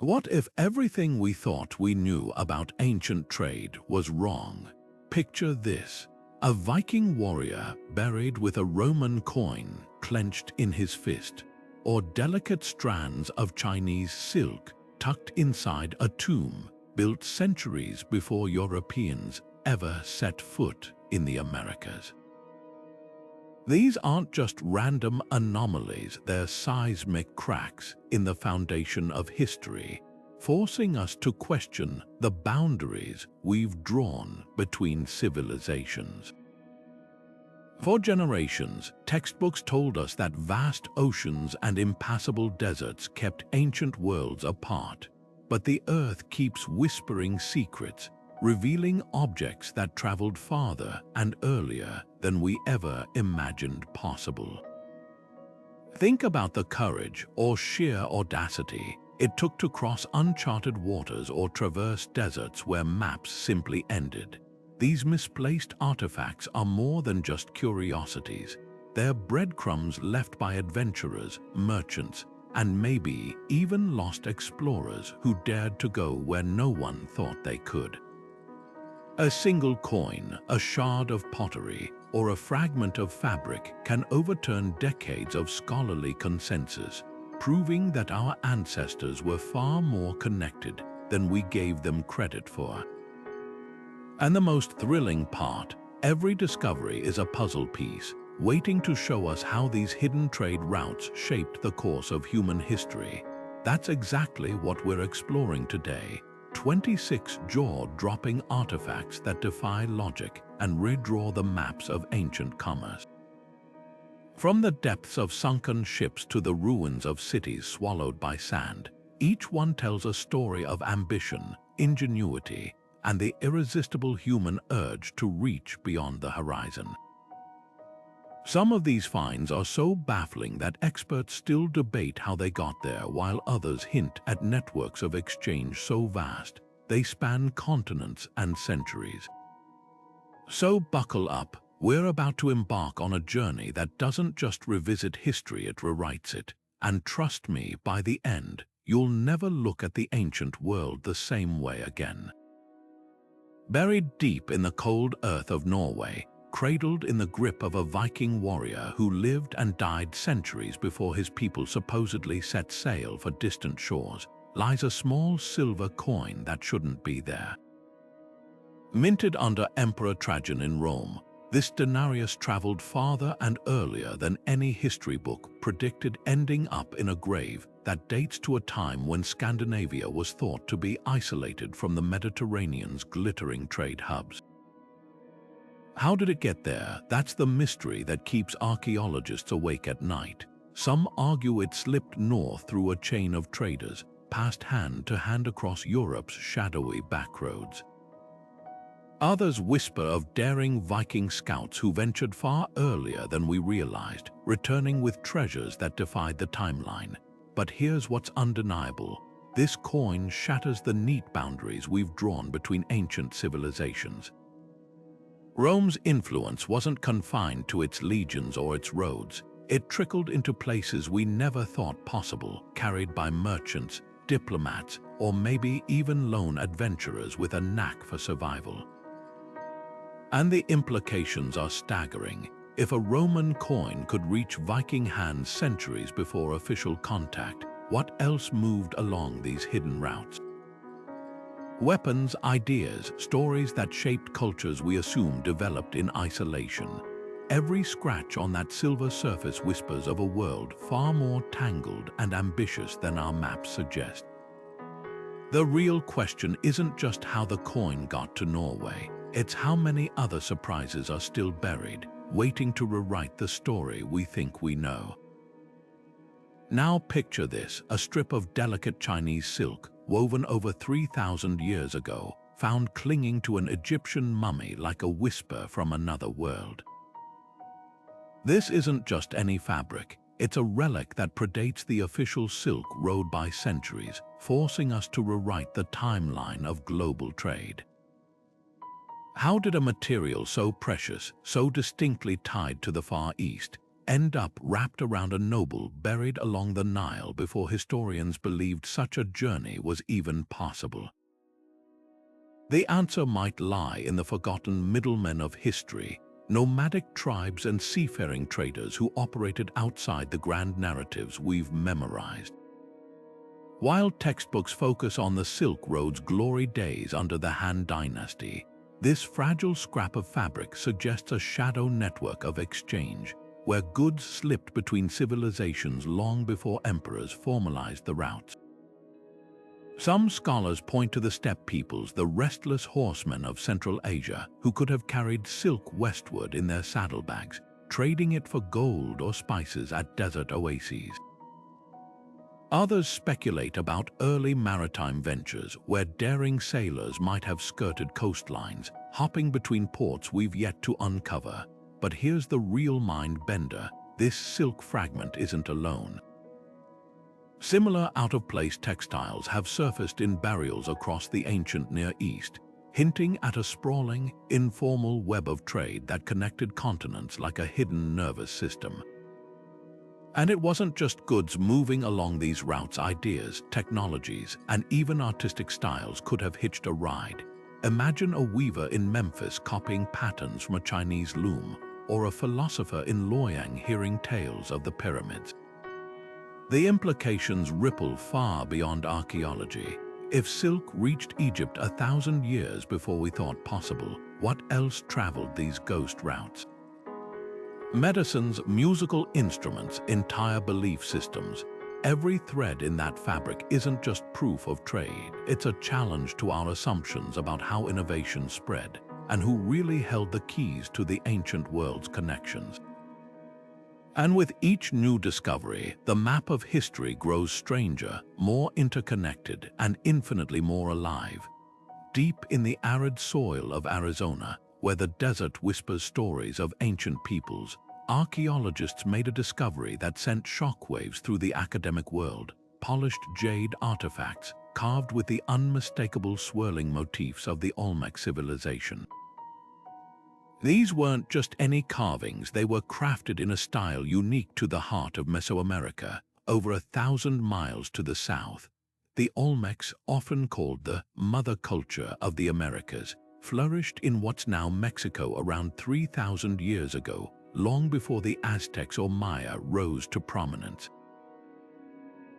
What if everything we thought we knew about ancient trade was wrong? Picture this: a Viking warrior buried with a Roman coin clenched in his fist, or delicate strands of Chinese silk tucked inside a tomb built centuries before Europeans ever set foot in the Americas. These aren't just random anomalies, they're seismic cracks in the foundation of history, forcing us to question the boundaries we've drawn between civilizations. For generations, textbooks told us that vast oceans and impassable deserts kept ancient worlds apart. But the Earth keeps whispering secrets, revealing objects that traveled farther and earlier than we ever imagined possible. Think about the courage or sheer audacity it took to cross uncharted waters or traverse deserts where maps simply ended. These misplaced artifacts are more than just curiosities. They're breadcrumbs left by adventurers, merchants, and maybe even lost explorers who dared to go where no one thought they could. A single coin, a shard of pottery, or a fragment of fabric can overturn decades of scholarly consensus, proving that our ancestors were far more connected than we gave them credit for. And the most thrilling part, every discovery is a puzzle piece, waiting to show us how these hidden trade routes shaped the course of human history. That's exactly what we're exploring today. 26 jaw-dropping artifacts that defy logic and redraw the maps of ancient commerce. From the depths of sunken ships to the ruins of cities swallowed by sand, each one tells a story of ambition, ingenuity, and the irresistible human urge to reach beyond the horizon. Some of these finds are so baffling that experts still debate how they got there, while others hint at networks of exchange so vast they span continents and centuries. So buckle up, we're about to embark on a journey that doesn't just revisit history, it rewrites it. And trust me, by the end, you'll never look at the ancient world the same way again. Buried deep in the cold earth of Norway, cradled in the grip of a Viking warrior who lived and died centuries before his people supposedly set sail for distant shores, lies a small silver coin that shouldn't be there. Minted under Emperor Trajan in Rome, this denarius traveled farther and earlier than any history book predicted, ending up in a grave that dates to a time when Scandinavia was thought to be isolated from the Mediterranean's glittering trade hubs. How did it get there? That's the mystery that keeps archaeologists awake at night. Some argue it slipped north through a chain of traders, passed hand to hand across Europe's shadowy backroads. Others whisper of daring Viking scouts who ventured far earlier than we realized, returning with treasures that defied the timeline. But here's what's undeniable: this coin shatters the neat boundaries we've drawn between ancient civilizations. Rome's influence wasn't confined to its legions or its roads. It trickled into places we never thought possible, carried by merchants, diplomats, or maybe even lone adventurers with a knack for survival. And the implications are staggering. If a Roman coin could reach Viking hands centuries before official contact, what else moved along these hidden routes? Weapons, ideas, stories that shaped cultures we assume developed in isolation. Every scratch on that silver surface whispers of a world far more tangled and ambitious than our maps suggest. The real question isn't just how the coin got to Norway, it's how many other surprises are still buried, waiting to rewrite the story we think we know. Now picture this: a strip of delicate Chinese silk, woven over 3,000 years ago, found clinging to an Egyptian mummy like a whisper from another world. This isn't just any fabric, it's a relic that predates the official silk road by centuries, forcing us to rewrite the timeline of global trade. How did a material so precious, so distinctly tied to the Far East, end up wrapped around a noble buried along the Nile before historians believed such a journey was even possible? The answer might lie in the forgotten middlemen of history, nomadic tribes and seafaring traders who operated outside the grand narratives we've memorized. While textbooks focus on the Silk Road's glory days under the Han Dynasty, this fragile scrap of fabric suggests a shadow network of exchange, where goods slipped between civilizations long before emperors formalized the routes. Some scholars point to the steppe peoples, the restless horsemen of Central Asia, who could have carried silk westward in their saddlebags, trading it for gold or spices at desert oases. Others speculate about early maritime ventures where daring sailors might have skirted coastlines, hopping between ports we've yet to uncover. But here's the real mind-bender: this silk fragment isn't alone. Similar out-of-place textiles have surfaced in burials across the ancient Near East, hinting at a sprawling, informal web of trade that connected continents like a hidden nervous system. And it wasn't just goods moving along these routes. Ideas, technologies, and even artistic styles could have hitched a ride. Imagine a weaver in Memphis copying patterns from a Chinese loom, or a philosopher in Luoyang hearing tales of the pyramids. The implications ripple far beyond archaeology. If silk reached Egypt 1,000 years before we thought possible, what else traveled these ghost routes? Medicines, musical instruments, entire belief systems. Every thread in that fabric isn't just proof of trade, it's a challenge to our assumptions about how innovation spread and who really held the keys to the ancient world's connections. And with each new discovery, the map of history grows stranger, more interconnected, and infinitely more alive. Deep in the arid soil of Arizona, where the desert whispers stories of ancient peoples, archaeologists made a discovery that sent shockwaves through the academic world: polished jade artifacts carved with the unmistakable swirling motifs of the Olmec civilization. These weren't just any carvings, they were crafted in a style unique to the heart of Mesoamerica, over 1,000 miles to the south. The Olmecs, often called the mother culture of the Americas, flourished in what's now Mexico around 3,000 years ago, long before the Aztecs or Maya rose to prominence.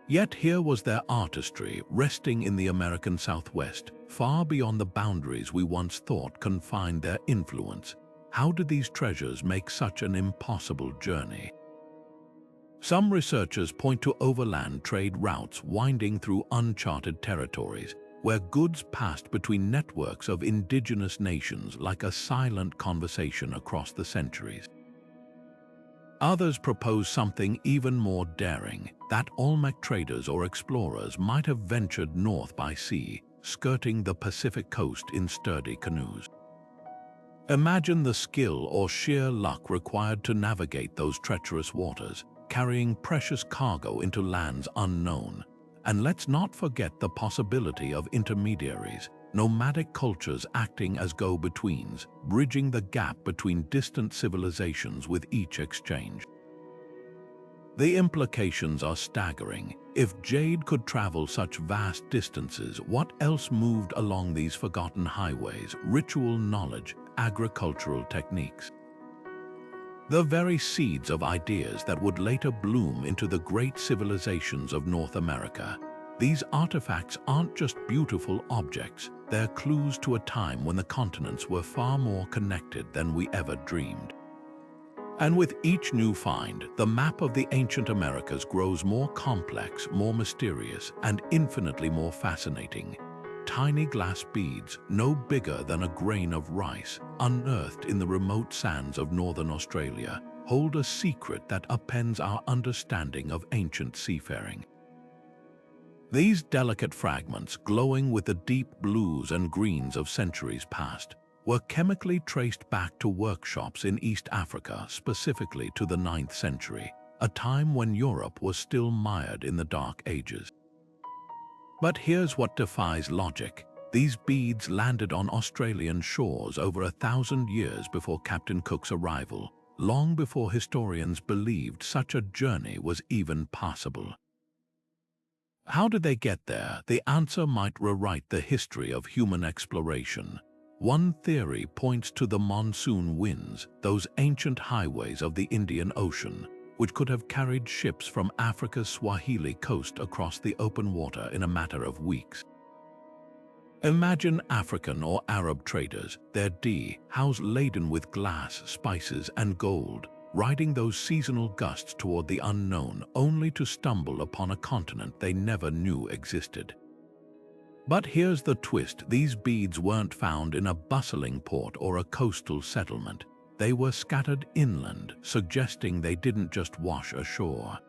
Yet here was their artistry resting in the American Southwest, far beyond the boundaries we once thought confined their influence. How did these treasures make such an impossible journey? Some researchers point to overland trade routes winding through uncharted territories, where goods passed between networks of indigenous nations like a silent conversation across the centuries. Others propose something even more daring, that Olmec traders or explorers might have ventured north by sea, skirting the Pacific coast in sturdy canoes. Imagine the skill or sheer luck required to navigate those treacherous waters, carrying precious cargo into lands unknown. And let's not forget the possibility of intermediaries, nomadic cultures acting as go-betweens, bridging the gap between distant civilizations with each exchange. The implications are staggering. If jade could travel such vast distances, what else moved along these forgotten highways? Ritual knowledge, agricultural techniques. The very seeds of ideas that would later bloom into the great civilizations of North America. These artifacts aren't just beautiful objects, they're clues to a time when the continents were far more connected than we ever dreamed. And with each new find, the map of the ancient Americas grows more complex, more mysterious, and infinitely more fascinating. Tiny glass beads, no bigger than a grain of rice, unearthed in the remote sands of northern Australia, hold a secret that upends our understanding of ancient seafaring. These delicate fragments, glowing with the deep blues and greens of centuries past, were chemically traced back to workshops in East Africa, specifically to the 9th century, a time when Europe was still mired in the Dark Ages. But here's what defies logic. These beads landed on Australian shores over 1,000 years before Captain Cook's arrival, long before historians believed such a journey was even possible. How did they get there? The answer might rewrite the history of human exploration. One theory points to the monsoon winds, those ancient highways of the Indian Ocean, which could have carried ships from Africa's Swahili coast across the open water in a matter of weeks. Imagine African or Arab traders, their dhows laden with glass, spices, and gold, riding those seasonal gusts toward the unknown, only to stumble upon a continent they never knew existed. But here's the twist: these beads weren't found in a bustling port or a coastal settlement. They were scattered inland, suggesting they didn't just wash ashore.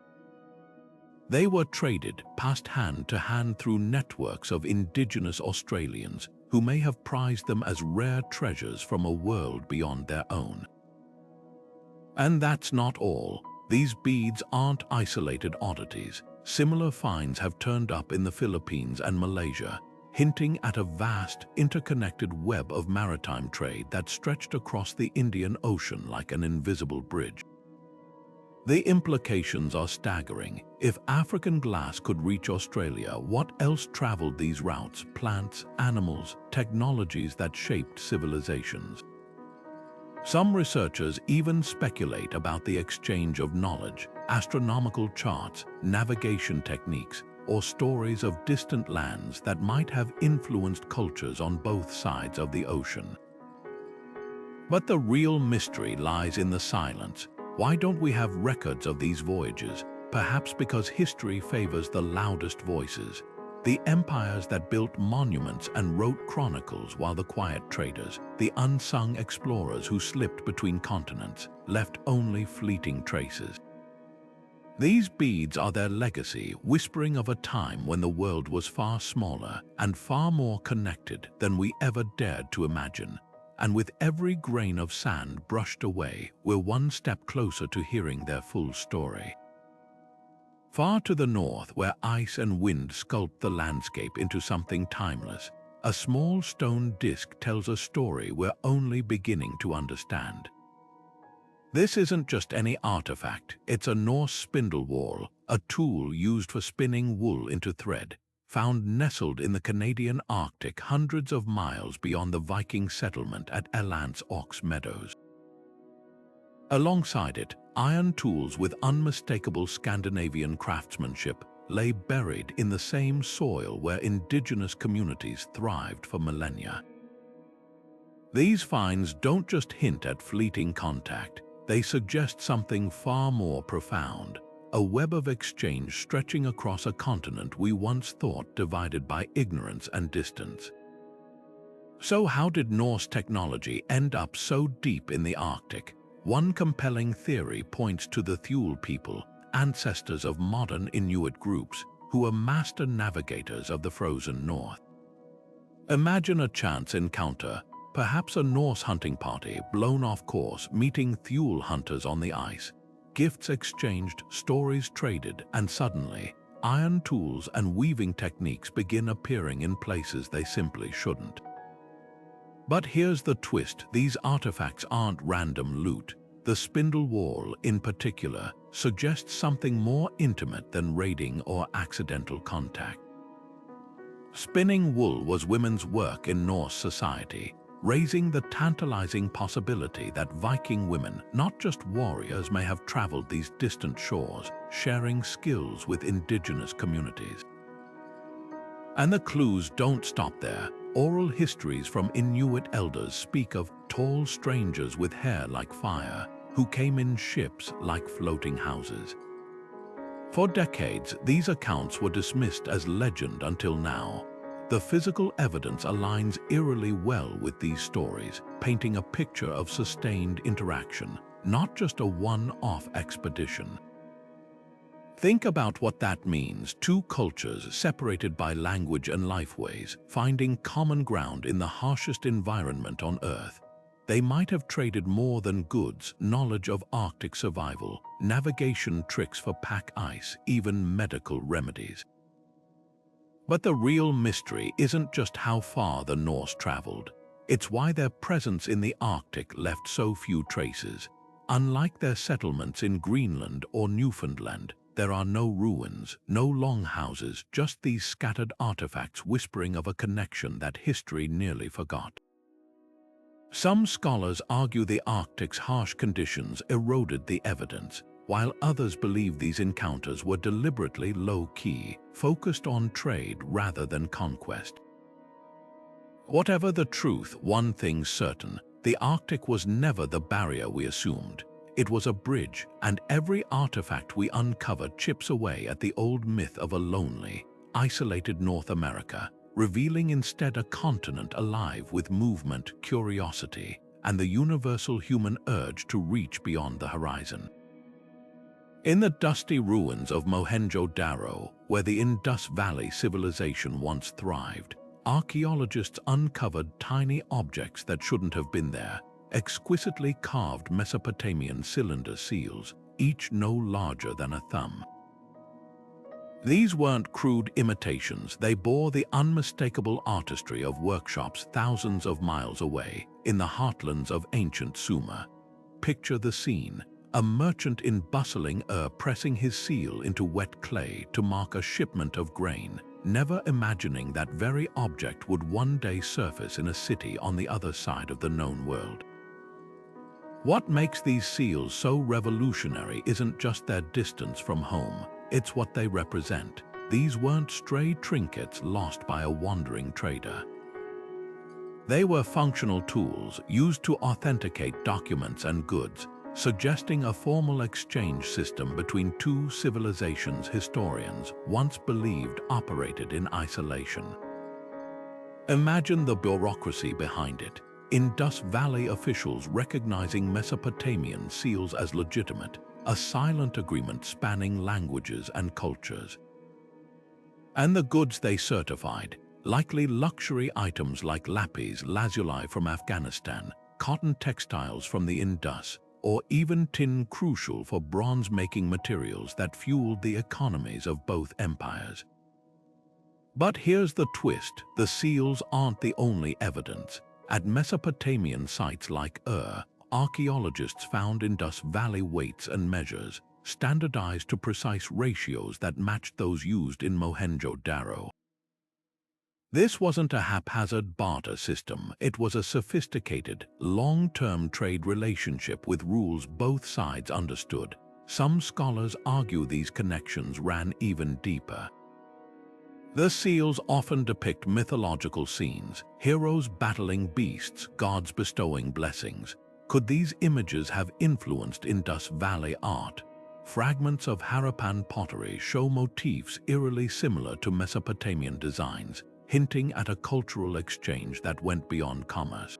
They were traded, passed hand to hand through networks of indigenous Australians who may have prized them as rare treasures from a world beyond their own. And that's not all. These beads aren't isolated oddities. Similar finds have turned up in the Philippines and Malaysia, hinting at a vast, interconnected web of maritime trade that stretched across the Indian Ocean like an invisible bridge. The implications are staggering. If African glass could reach Australia, what else traveled these routes? Plants, animals, technologies that shaped civilizations. Some researchers even speculate about the exchange of knowledge, astronomical charts, navigation techniques, or stories of distant lands that might have influenced cultures on both sides of the ocean. But the real mystery lies in the silence. Why don't we have records of these voyages? Perhaps because history favors the loudest voices. The empires that built monuments and wrote chronicles, while the quiet traders, the unsung explorers who slipped between continents, left only fleeting traces. These beads are their legacy, whispering of a time when the world was far smaller and far more connected than we ever dared to imagine. And with every grain of sand brushed away, we're one step closer to hearing their full story. Far to the north, where ice and wind sculpt the landscape into something timeless, a small stone disk tells a story we're only beginning to understand. This isn't just any artifact, it's a Norse spindle whorl, a tool used for spinning wool into thread, found nestled in the Canadian Arctic hundreds of miles beyond the Viking settlement at Elant's Ox Meadows. Alongside it, iron tools with unmistakable Scandinavian craftsmanship lay buried in the same soil where indigenous communities thrived for millennia. These finds don't just hint at fleeting contact, they suggest something far more profound, a web of exchange stretching across a continent we once thought divided by ignorance and distance. So how did Norse technology end up so deep in the Arctic? One compelling theory points to the Thule people, ancestors of modern Inuit groups, who were master navigators of the frozen north. Imagine a chance encounter, perhaps a Norse hunting party blown off course meeting Thule hunters on the ice. Gifts exchanged, stories traded, and suddenly, iron tools and weaving techniques begin appearing in places they simply shouldn't. But here's the twist: these artifacts aren't random loot. The spindle whorl, in particular, suggests something more intimate than raiding or accidental contact. Spinning wool was women's work in Norse society, raising the tantalizing possibility that Viking women, not just warriors, may have traveled these distant shores, sharing skills with indigenous communities. And the clues don't stop there. Oral histories from Inuit elders speak of tall strangers with hair like fire, who came in ships like floating houses. For decades, these accounts were dismissed as legend until now. The physical evidence aligns eerily well with these stories, painting a picture of sustained interaction, not just a one-off expedition. Think about what that means: two cultures separated by language and lifeways, finding common ground in the harshest environment on Earth. They might have traded more than goods, knowledge of Arctic survival, navigation tricks for pack ice, even medical remedies. But the real mystery isn't just how far the Norse traveled. It's why their presence in the Arctic left so few traces. Unlike their settlements in Greenland or Newfoundland, there are no ruins, no longhouses, just these scattered artifacts whispering of a connection that history nearly forgot. Some scholars argue the Arctic's harsh conditions eroded the evidence, while others believe these encounters were deliberately low-key, focused on trade rather than conquest. Whatever the truth, one thing's certain: the Arctic was never the barrier we assumed. It was a bridge, and every artifact we uncovered chips away at the old myth of a lonely, isolated North America, revealing instead a continent alive with movement, curiosity, and the universal human urge to reach beyond the horizon. In the dusty ruins of Mohenjo-Daro, where the Indus Valley civilization once thrived, archaeologists uncovered tiny objects that shouldn't have been there, exquisitely carved Mesopotamian cylinder seals, each no larger than a thumb. These weren't crude imitations, they bore the unmistakable artistry of workshops thousands of miles away, in the heartlands of ancient Sumer. Picture the scene: a merchant in bustling Ur pressing his seal into wet clay to mark a shipment of grain, never imagining that very object would one day surface in a city on the other side of the known world. What makes these seals so revolutionary isn't just their distance from home, it's what they represent. These weren't stray trinkets lost by a wandering trader. They were functional tools used to authenticate documents and goods, suggesting a formal exchange system between two civilizations historians once believed operated in isolation. Imagine the bureaucracy behind it: Indus Valley officials recognizing Mesopotamian seals as legitimate, a silent agreement spanning languages and cultures. And the goods they certified, likely luxury items like lapis lazuli from Afghanistan, cotton textiles from the Indus, or even tin, crucial for bronze-making materials that fueled the economies of both empires. But here's the twist: the seals aren't the only evidence. At Mesopotamian sites like Ur, archaeologists found Indus Valley weights and measures, standardized to precise ratios that matched those used in Mohenjo-Daro. This wasn't a haphazard barter system, it was a sophisticated, long-term trade relationship with rules both sides understood. Some scholars argue these connections ran even deeper. The seals often depict mythological scenes, heroes battling beasts, gods bestowing blessings. Could these images have influenced Indus Valley art? Fragments of Harappan pottery show motifs eerily similar to Mesopotamian designs, hinting at a cultural exchange that went beyond commerce.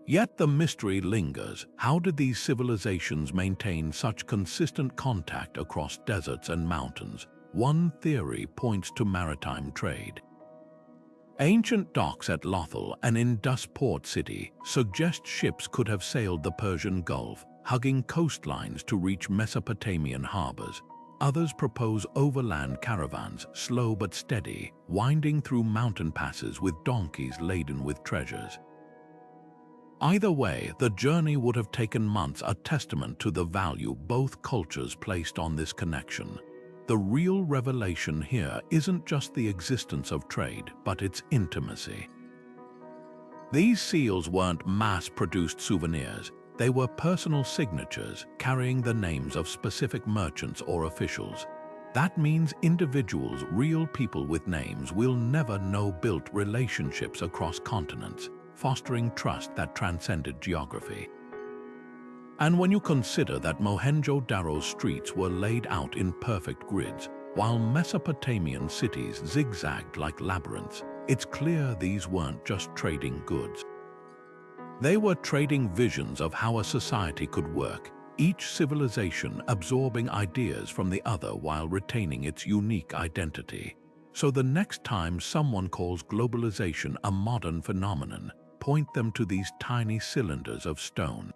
Yet the mystery lingers: how did these civilizations maintain such consistent contact across deserts and mountains? One theory points to maritime trade. Ancient docks at Lothal, an Indus port city, suggest ships could have sailed the Persian Gulf, hugging coastlines to reach Mesopotamian harbors. Others propose overland caravans, slow but steady, winding through mountain passes with donkeys laden with treasures. Either way, the journey would have taken months, a testament to the value both cultures placed on this connection. The real revelation here isn't just the existence of trade, but its intimacy. These seals weren't mass-produced souvenirs. They were personal signatures carrying the names of specific merchants or officials. That means individuals, real people with names we'll never know, built relationships across continents, fostering trust that transcended geography. And when you consider that Mohenjo-Daro's streets were laid out in perfect grids, while Mesopotamian cities zigzagged like labyrinths, it's clear these weren't just trading goods. They were trading visions of how a society could work, each civilization absorbing ideas from the other while retaining its unique identity. So the next time someone calls globalization a modern phenomenon, point them to these tiny cylinders of stone.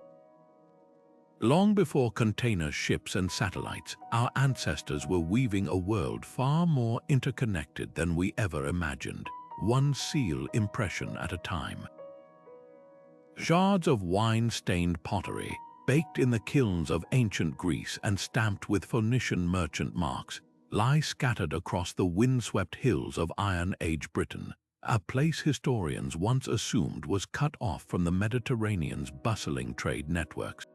Long before container ships and satellites, our ancestors were weaving a world far more interconnected than we ever imagined, one seal impression at a time. Shards of wine-stained pottery, baked in the kilns of ancient Greece and stamped with Phoenician merchant marks, lie scattered across the windswept hills of Iron Age Britain, a place historians once assumed was cut off from the Mediterranean's bustling trade networks.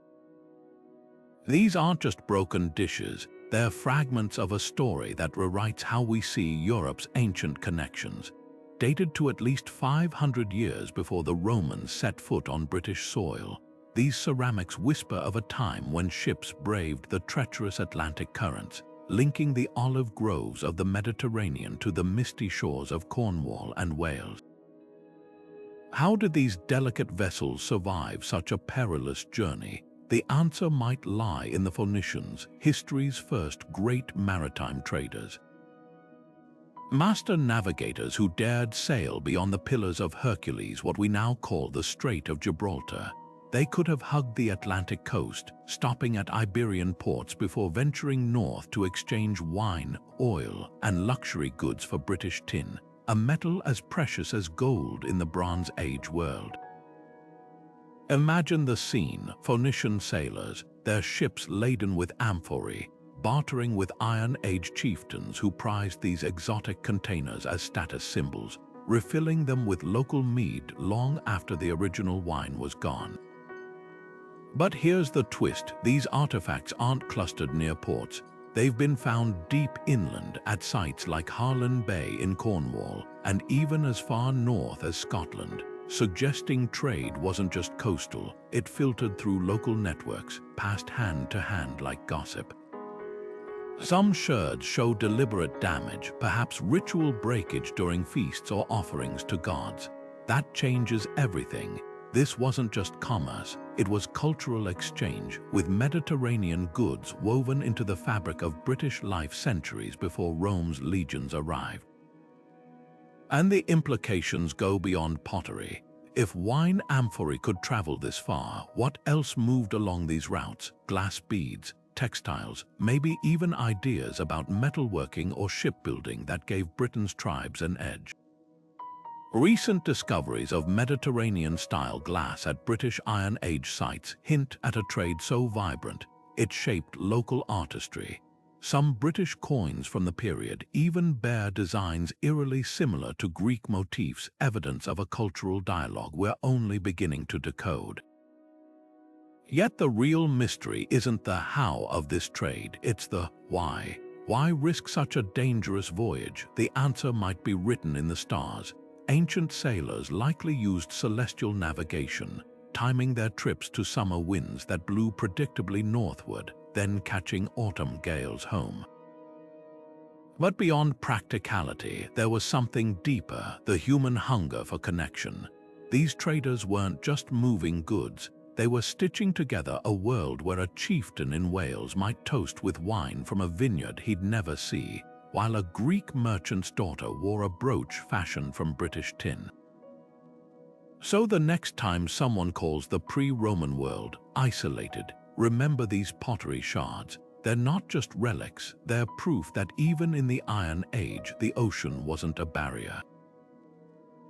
These aren't just broken dishes, they're fragments of a story that rewrites how we see Europe's ancient connections, dated to at least 500 years before the Romans set foot on British soil. These ceramics whisper of a time when ships braved the treacherous Atlantic currents, linking the olive groves of the Mediterranean to the misty shores of Cornwall and Wales. How did these delicate vessels survive such a perilous journey? The answer might lie in the Phoenicians, history's first great maritime traders. Master navigators who dared sail beyond the Pillars of Hercules, what we now call the Strait of Gibraltar. They could have hugged the Atlantic coast, stopping at Iberian ports before venturing north to exchange wine, oil, and luxury goods for British tin, a metal as precious as gold in the Bronze Age world. Imagine the scene: Phoenician sailors, their ships laden with amphorae, bartering with Iron Age chieftains who prized these exotic containers as status symbols, refilling them with local mead long after the original wine was gone. But here's the twist: these artifacts aren't clustered near ports. They've been found deep inland at sites like Harlan Bay in Cornwall and even as far north as Scotland, suggesting trade wasn't just coastal, it filtered through local networks, passed hand to hand like gossip. Some sherds show deliberate damage, perhaps ritual breakage during feasts or offerings to gods. That changes everything. This wasn't just commerce, it was cultural exchange, with Mediterranean goods woven into the fabric of British life centuries before Rome's legions arrived. And the implications go beyond pottery. If wine amphorae could travel this far, what else moved along these routes? Glass beads, textiles, maybe even ideas about metalworking or shipbuilding that gave Britain's tribes an edge. Recent discoveries of Mediterranean-style glass at British Iron Age sites hint at a trade so vibrant, it shaped local artistry. Some British coins from the period even bear designs eerily similar to Greek motifs, evidence of a cultural dialogue we're only beginning to decode. Yet the real mystery isn't the how of this trade, it's the why. Why risk such a dangerous voyage? The answer might be written in the stars. Ancient sailors likely used celestial navigation, timing their trips to summer winds that blew predictably northward, then catching autumn gales home. But beyond practicality, there was something deeper: the human hunger for connection. These traders weren't just moving goods, they were stitching together a world where a chieftain in Wales might toast with wine from a vineyard he'd never see, while a Greek merchant's daughter wore a brooch fashioned from British tin. So the next time someone calls the pre-Roman world isolated, remember these pottery shards. They're not just relics, they're proof that even in the Iron Age, the ocean wasn't a barrier.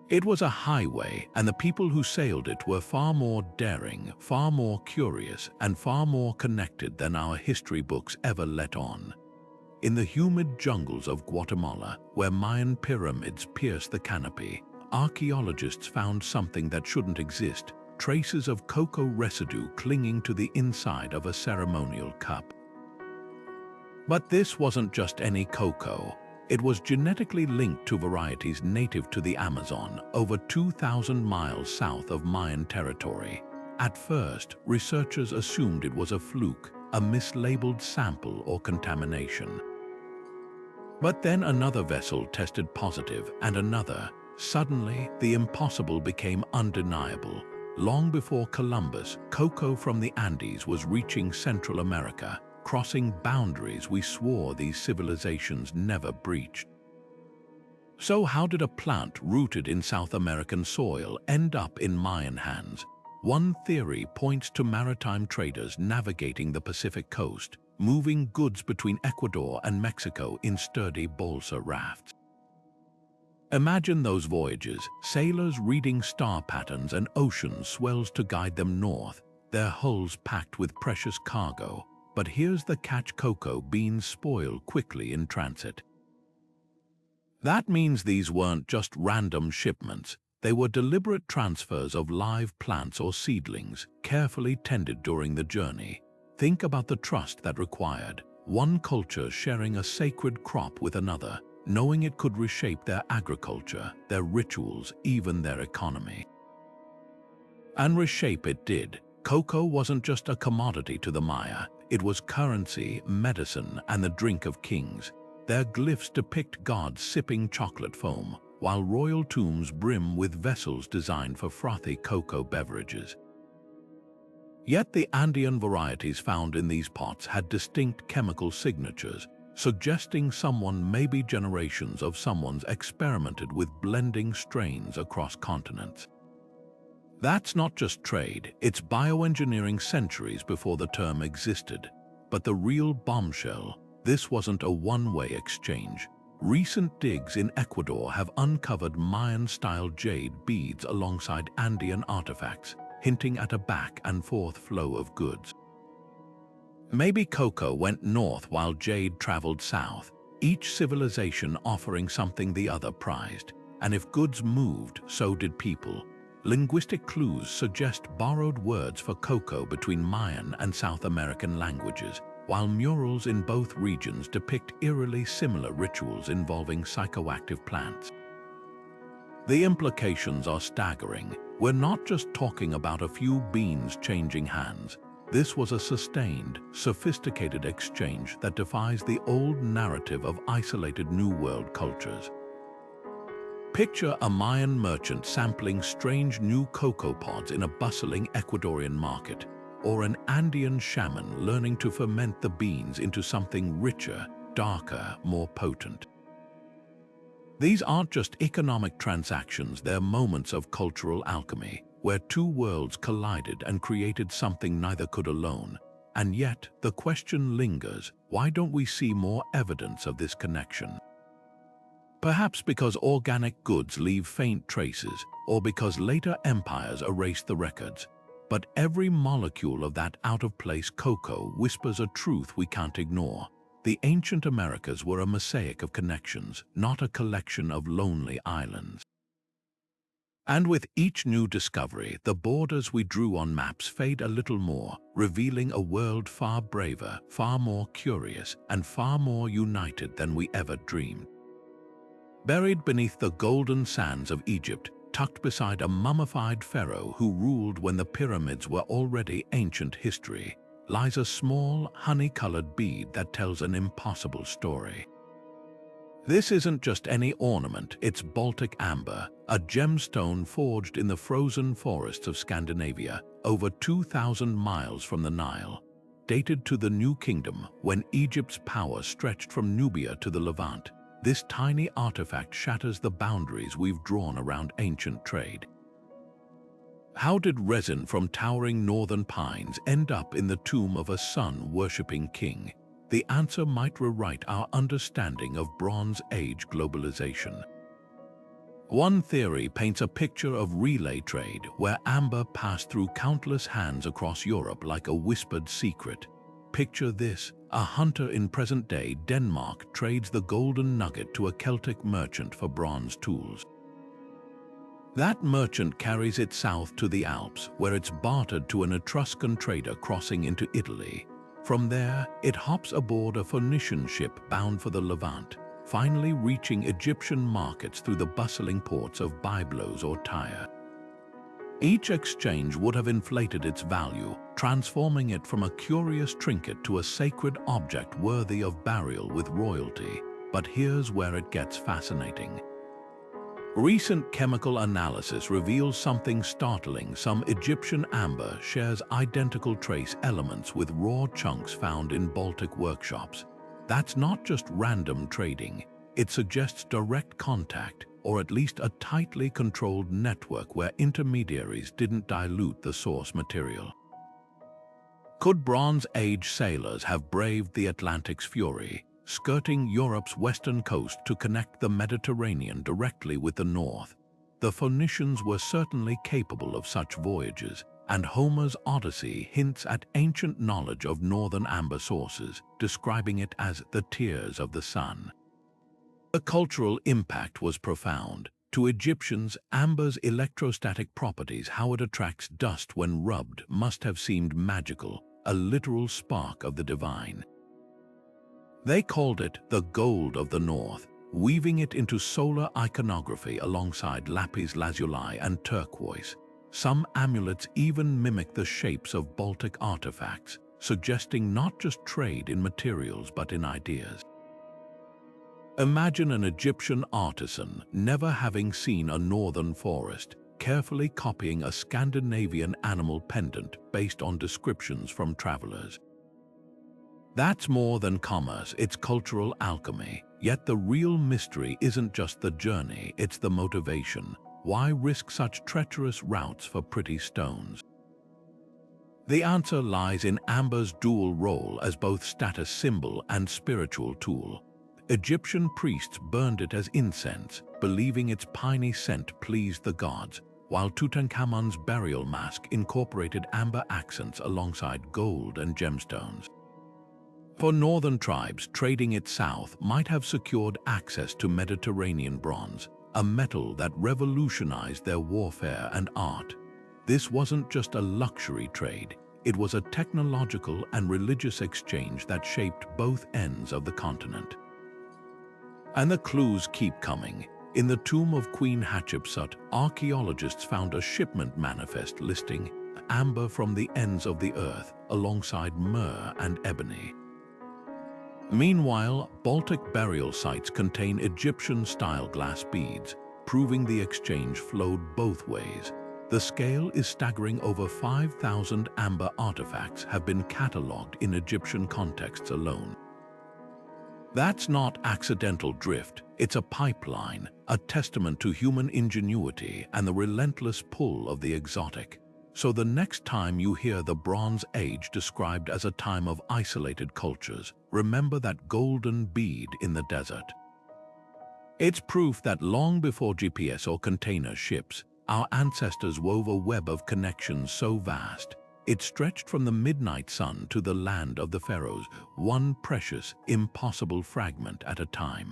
It was a highway, and the people who sailed it were far more daring, far more curious, and far more connected than our history books ever let on. In the humid jungles of Guatemala, where Mayan pyramids pierce the canopy, archaeologists found something that shouldn't exist: traces of cocoa residue clinging to the inside of a ceremonial cup. But this wasn't just any cocoa. It was genetically linked to varieties native to the Amazon, over 2,000 miles south of Mayan territory. At first, researchers assumed it was a fluke, a mislabeled sample or contamination. But then another vessel tested positive, and another. Suddenly, the impossible became undeniable. Long before Columbus, cocoa from the Andes was reaching Central America, crossing boundaries we swore these civilizations never breached. So how did a plant rooted in South American soil end up in Mayan hands? One theory points to maritime traders navigating the Pacific coast, moving goods between Ecuador and Mexico in sturdy balsa rafts. Imagine those voyages, sailors reading star patterns and ocean swells to guide them north. their hulls packed with precious cargo. But here's the catch: cocoa beans spoil quickly in transit. That means these weren't just random shipments. They were deliberate transfers of live plants or seedlings, carefully tended during the journey. Think about the trust that required. One culture sharing a sacred crop with another, knowing it could reshape their agriculture, their rituals, even their economy. And reshape it did. Cocoa wasn't just a commodity to the Maya. It was currency, medicine, and the drink of kings. Their glyphs depict gods sipping chocolate foam, while royal tombs brim with vessels designed for frothy cocoa beverages. Yet the Andean varieties found in these pots had distinct chemical signatures, suggesting maybe generations of someone's experimented with blending strains across continents. That's not just trade, it's bioengineering centuries before the term existed. But the real bombshell: this wasn't a one-way exchange. Recent digs in Ecuador have uncovered Mayan-style jade beads alongside Andean artifacts, hinting at a back-and-forth flow of goods. Maybe cocoa went north while jade traveled south, each civilization offering something the other prized. And if goods moved, so did people. Linguistic clues suggest borrowed words for cocoa between Mayan and South American languages, while murals in both regions depict eerily similar rituals involving psychoactive plants. The implications are staggering. We're not just talking about a few beans changing hands. This was a sustained, sophisticated exchange that defies the old narrative of isolated New World cultures. Picture a Mayan merchant sampling strange new cocoa pods in a bustling Ecuadorian market, or an Andean shaman learning to ferment the beans into something richer, darker, more potent. These aren't just economic transactions, they're moments of cultural alchemy, where two worlds collided and created something neither could alone. And yet, the question lingers: why don't we see more evidence of this connection? Perhaps because organic goods leave faint traces, or because later empires erased the records. But every molecule of that out-of-place cocoa whispers a truth we can't ignore. The ancient Americas were a mosaic of connections, not a collection of lonely islands. And with each new discovery, the borders we drew on maps fade a little more, revealing a world far braver, far more curious, and far more united than we ever dreamed. Buried beneath the golden sands of Egypt, tucked beside a mummified pharaoh who ruled when the pyramids were already ancient history, lies a small, honey-colored bead that tells an impossible story. This isn't just any ornament, it's Baltic amber, a gemstone forged in the frozen forests of Scandinavia, over 2,000 miles from the Nile. Dated to the New Kingdom, when Egypt's power stretched from Nubia to the Levant, this tiny artifact shatters the boundaries we've drawn around ancient trade. How did resin from towering northern pines end up in the tomb of a sun-worshipping king? The answer might rewrite our understanding of Bronze Age globalization. One theory paints a picture of relay trade, where amber passed through countless hands across Europe like a whispered secret. Picture this: a hunter in present-day Denmark trades the golden nugget to a Celtic merchant for bronze tools. That merchant carries it south to the Alps, where it's bartered to an Etruscan trader crossing into Italy. From there, it hops aboard a Phoenician ship bound for the Levant, finally reaching Egyptian markets through the bustling ports of Byblos or Tyre. Each exchange would have inflated its value, transforming it from a curious trinket to a sacred object worthy of burial with royalty. But here's where it gets fascinating. Recent chemical analysis reveals something startling. Some Egyptian amber shares identical trace elements with raw chunks found in Baltic workshops. That's not just random trading. It suggests direct contact, or at least a tightly controlled network where intermediaries didn't dilute the source material. Could Bronze Age sailors have braved the Atlantic's fury, skirting Europe's western coast to connect the Mediterranean directly with the north? The Phoenicians were certainly capable of such voyages, and Homer's Odyssey hints at ancient knowledge of northern amber sources, describing it as the tears of the sun. The cultural impact was profound. To Egyptians, amber's electrostatic properties, how it attracts dust when rubbed, must have seemed magical, a literal spark of the divine. They called it the gold of the north, weaving it into solar iconography alongside lapis lazuli and turquoise. Some amulets even mimic the shapes of Baltic artifacts, suggesting not just trade in materials but in ideas. Imagine an Egyptian artisan, never having seen a northern forest, carefully copying a Scandinavian animal pendant based on descriptions from travelers. That's more than commerce, it's cultural alchemy. Yet the real mystery isn't just the journey, it's the motivation. Why risk such treacherous routes for pretty stones? The answer lies in amber's dual role as both status symbol and spiritual tool. Egyptian priests burned it as incense, believing its piney scent pleased the gods, while Tutankhamun's burial mask incorporated amber accents alongside gold and gemstones. For northern tribes, trading it south might have secured access to Mediterranean bronze, a metal that revolutionized their warfare and art. This wasn't just a luxury trade, it was a technological and religious exchange that shaped both ends of the continent. And the clues keep coming. In the tomb of Queen Hatshepsut, archaeologists found a shipment manifest listing amber from the ends of the earth alongside myrrh and ebony. Meanwhile, Baltic burial sites contain Egyptian-style glass beads, proving the exchange flowed both ways. The scale is staggering. Over 5,000 amber artifacts have been catalogued in Egyptian contexts alone. That's not accidental drift, it's a pipeline, a testament to human ingenuity and the relentless pull of the exotic. So the next time you hear the Bronze Age described as a time of isolated cultures, remember that golden bead in the desert. It's proof that long before GPS or container ships, our ancestors wove a web of connections so vast, it stretched from the midnight sun to the land of the pharaohs, one precious, impossible fragment at a time.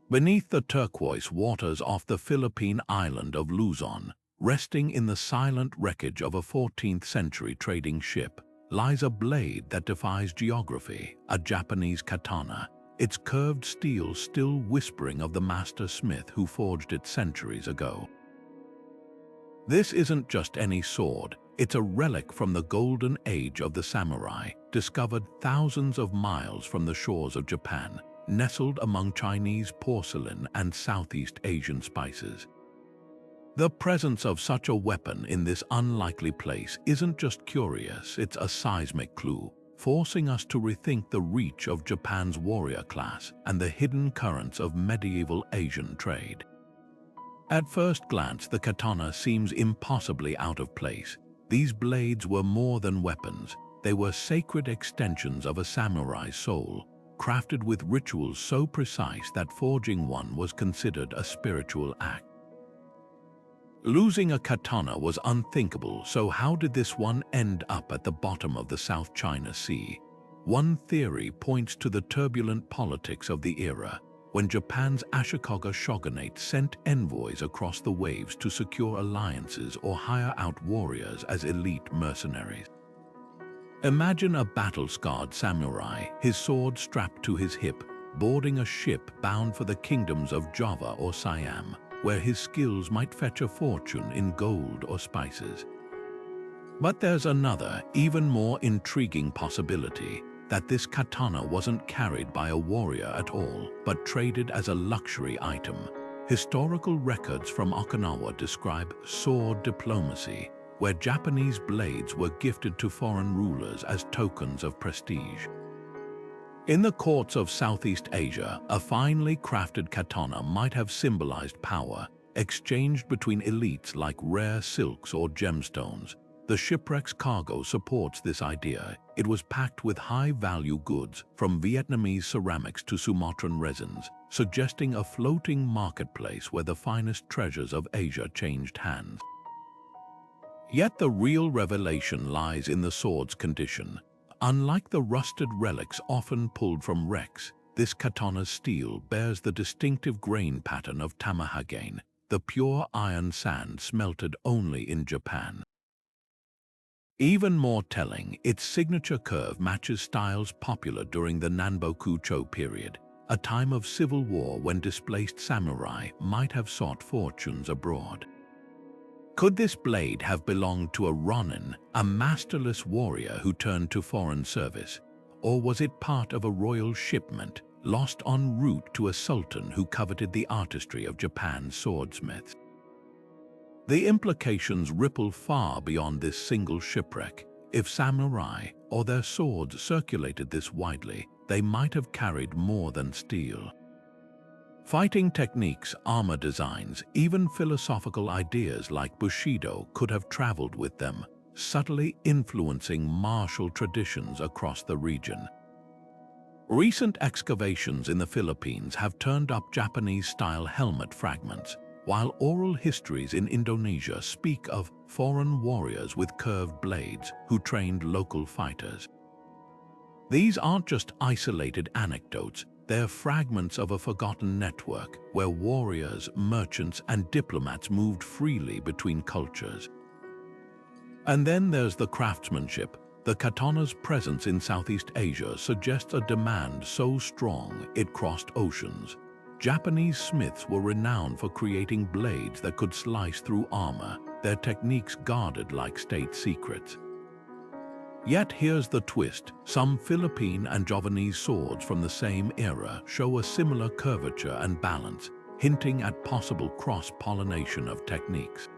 Beneath the turquoise waters off the Philippine island of Luzon, resting in the silent wreckage of a 14th century trading ship, lies a blade that defies geography, a Japanese katana, its curved steel still whispering of the master smith who forged it centuries ago. This isn't just any sword, it's a relic from the golden age of the samurai, discovered thousands of miles from the shores of Japan, nestled among Chinese porcelain and Southeast Asian spices. The presence of such a weapon in this unlikely place isn't just curious, it's a seismic clue, forcing us to rethink the reach of Japan's warrior class and the hidden currents of medieval Asian trade. At first glance, the katana seems impossibly out of place. These blades were more than weapons, they were sacred extensions of a samurai's soul, crafted with rituals so precise that forging one was considered a spiritual act. Losing a katana was unthinkable, so how did this one end up at the bottom of the South China Sea? One theory points to the turbulent politics of the era, when Japan's Ashikaga shogunate sent envoys across the waves to secure alliances or hire out warriors as elite mercenaries. Imagine a battle-scarred samurai, his sword strapped to his hip, boarding a ship bound for the kingdoms of Java or Siam, where his skills might fetch a fortune in gold or spices. But there's another, even more intriguing possibility, that this katana wasn't carried by a warrior at all, but traded as a luxury item. Historical records from Okinawa describe sword diplomacy, where Japanese blades were gifted to foreign rulers as tokens of prestige. In the courts of Southeast Asia, a finely crafted katana might have symbolized power, exchanged between elites like rare silks or gemstones. The Shipwreck's cargo supports this idea. It was packed with high-value goods, from Vietnamese ceramics to Sumatran resins, suggesting a floating marketplace where the finest treasures of Asia changed hands. Yet the real revelation lies in the sword's condition. Unlike the rusted relics often pulled from wrecks, this katana's steel bears the distinctive grain pattern of tamahagane, the pure iron sand smelted only in Japan. Even more telling, its signature curve matches styles popular during the Nanboku-cho period, a time of civil war when displaced samurai might have sought fortunes abroad. Could this blade have belonged to a ronin, a masterless warrior who turned to foreign service, or was it part of a royal shipment lost en route to a sultan who coveted the artistry of Japan's swordsmiths? The implications ripple far beyond this single shipwreck. If samurai or their swords circulated this widely, they might have carried more than steel. Fighting techniques, armor designs, even philosophical ideas like Bushido could have traveled with them, subtly influencing martial traditions across the region. Recent excavations in the Philippines have turned up Japanese-style helmet fragments, while oral histories in Indonesia speak of foreign warriors with curved blades who trained local fighters. These aren't just isolated anecdotes, they're fragments of a forgotten network where warriors, merchants, and diplomats moved freely between cultures. And then there's the craftsmanship. The katana's presence in Southeast Asia suggests a demand so strong it crossed oceans. Japanese smiths were renowned for creating blades that could slice through armor, their techniques guarded like state secrets. Yet here's the twist. Some Philippine and Javanese swords from the same era show a similar curvature and balance, hinting at possible cross-pollination of techniques.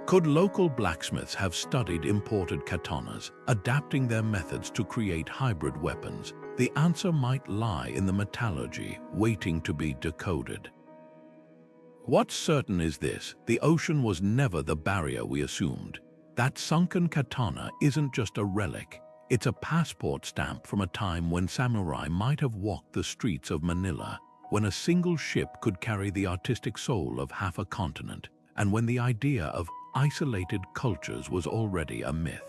Could local blacksmiths have studied imported katanas, adapting their methods to create hybrid weapons? The answer might lie in the metallurgy, waiting to be decoded. What's certain is this: the ocean was never the barrier we assumed. That sunken katana isn't just a relic, it's a passport stamp from a time when samurai might have walked the streets of Manila, when a single ship could carry the artistic soul of half a continent, and when the idea of isolated cultures was already a myth.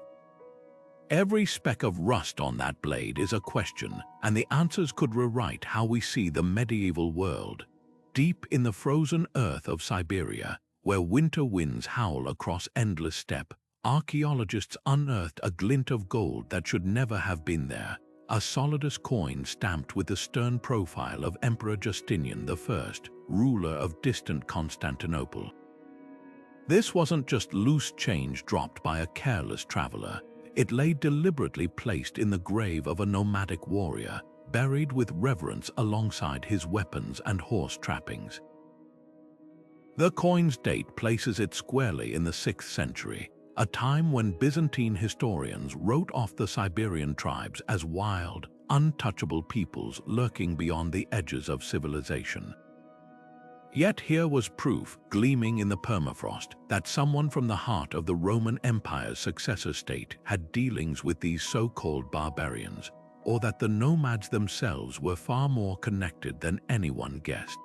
Every speck of rust on that blade is a question, and the answers could rewrite how we see the medieval world. Deep in the frozen earth of Siberia, where winter winds howl across endless steppe, archaeologists unearthed a glint of gold that should never have been there, a solidus coin stamped with the stern profile of Emperor Justinian I, ruler of distant Constantinople. This wasn't just loose change dropped by a careless traveler. It lay deliberately placed in the grave of a nomadic warrior, buried with reverence alongside his weapons and horse trappings. The coin's date places it squarely in the 6th century, a time when Byzantine historians wrote off the Siberian tribes as wild, untouchable peoples lurking beyond the edges of civilization. Yet here was proof, gleaming in the permafrost, that someone from the heart of the Roman Empire's successor state had dealings with these so-called barbarians, or that the nomads themselves were far more connected than anyone guessed.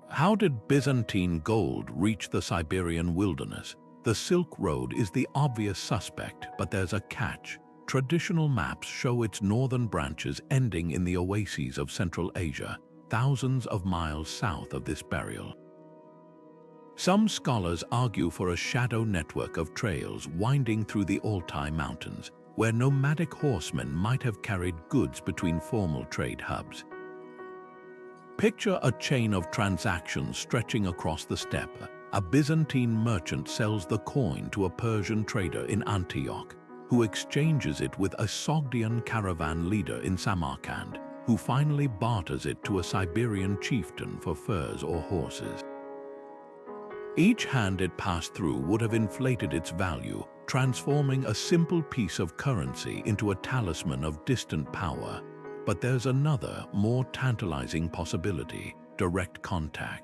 How did Byzantine gold reach the Siberian wilderness? The Silk Road is the obvious suspect, but there's a catch. Traditional maps show its northern branches ending in the oases of Central Asia, thousands of miles south of this burial. Some scholars argue for a shadow network of trails winding through the Altai Mountains, where nomadic horsemen might have carried goods between formal trade hubs. Picture a chain of transactions stretching across the steppe. A Byzantine merchant sells the coin to a Persian trader in Antioch, who exchanges it with a Sogdian caravan leader in Samarkand, who finally barters it to a Siberian chieftain for furs or horses. Each hand it passed through would have inflated its value, transforming a simple piece of currency into a talisman of distant power. But there's another, more tantalizing possibility: direct contact.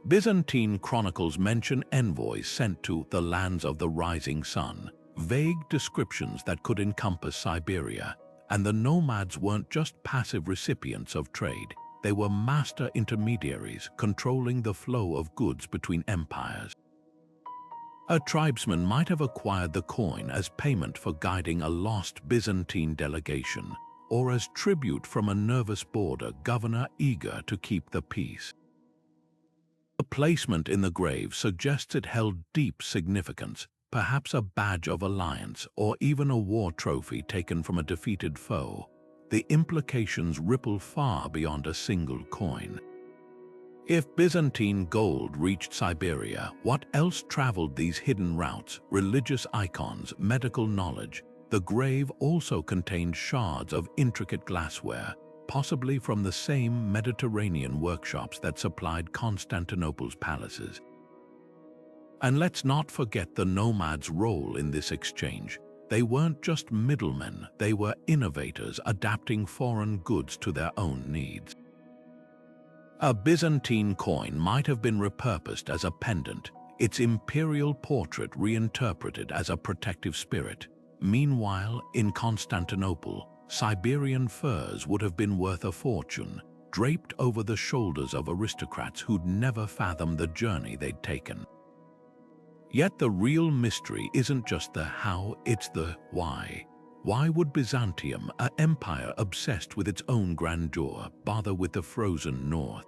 Byzantine chronicles mention envoys sent to the lands of the rising sun, vague descriptions that could encompass Siberia. And the nomads weren't just passive recipients of trade, they were master intermediaries controlling the flow of goods between empires. A tribesman might have acquired the coin as payment for guiding a lost Byzantine delegation, or as tribute from a nervous border governor eager to keep the peace. The placement in the grave suggests it held deep significance, perhaps a badge of alliance or even a war trophy taken from a defeated foe. The implications ripple far beyond a single coin. If Byzantine gold reached Siberia, what else traveled these hidden routes? Religious icons, medical knowledge. The grave also contained shards of intricate glassware, possibly from the same Mediterranean workshops that supplied Constantinople's palaces. And let's not forget the nomads' role in this exchange. They weren't just middlemen, they were innovators adapting foreign goods to their own needs. A Byzantine coin might have been repurposed as a pendant, its imperial portrait reinterpreted as a protective spirit. Meanwhile, in Constantinople, Siberian furs would have been worth a fortune, draped over the shoulders of aristocrats who'd never fathomed the journey they'd taken. Yet the real mystery isn't just the how, it's the why. Why would Byzantium, an empire obsessed with its own grandeur, bother with the frozen north?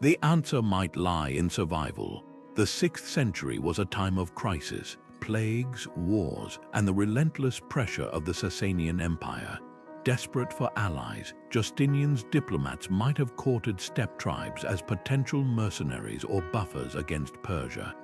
The answer might lie in survival. The 6th century was a time of crisis, plagues, wars, and the relentless pressure of the Sasanian Empire. Desperate for allies, Justinian's diplomats might have courted steppe tribes as potential mercenaries or buffers against Persia.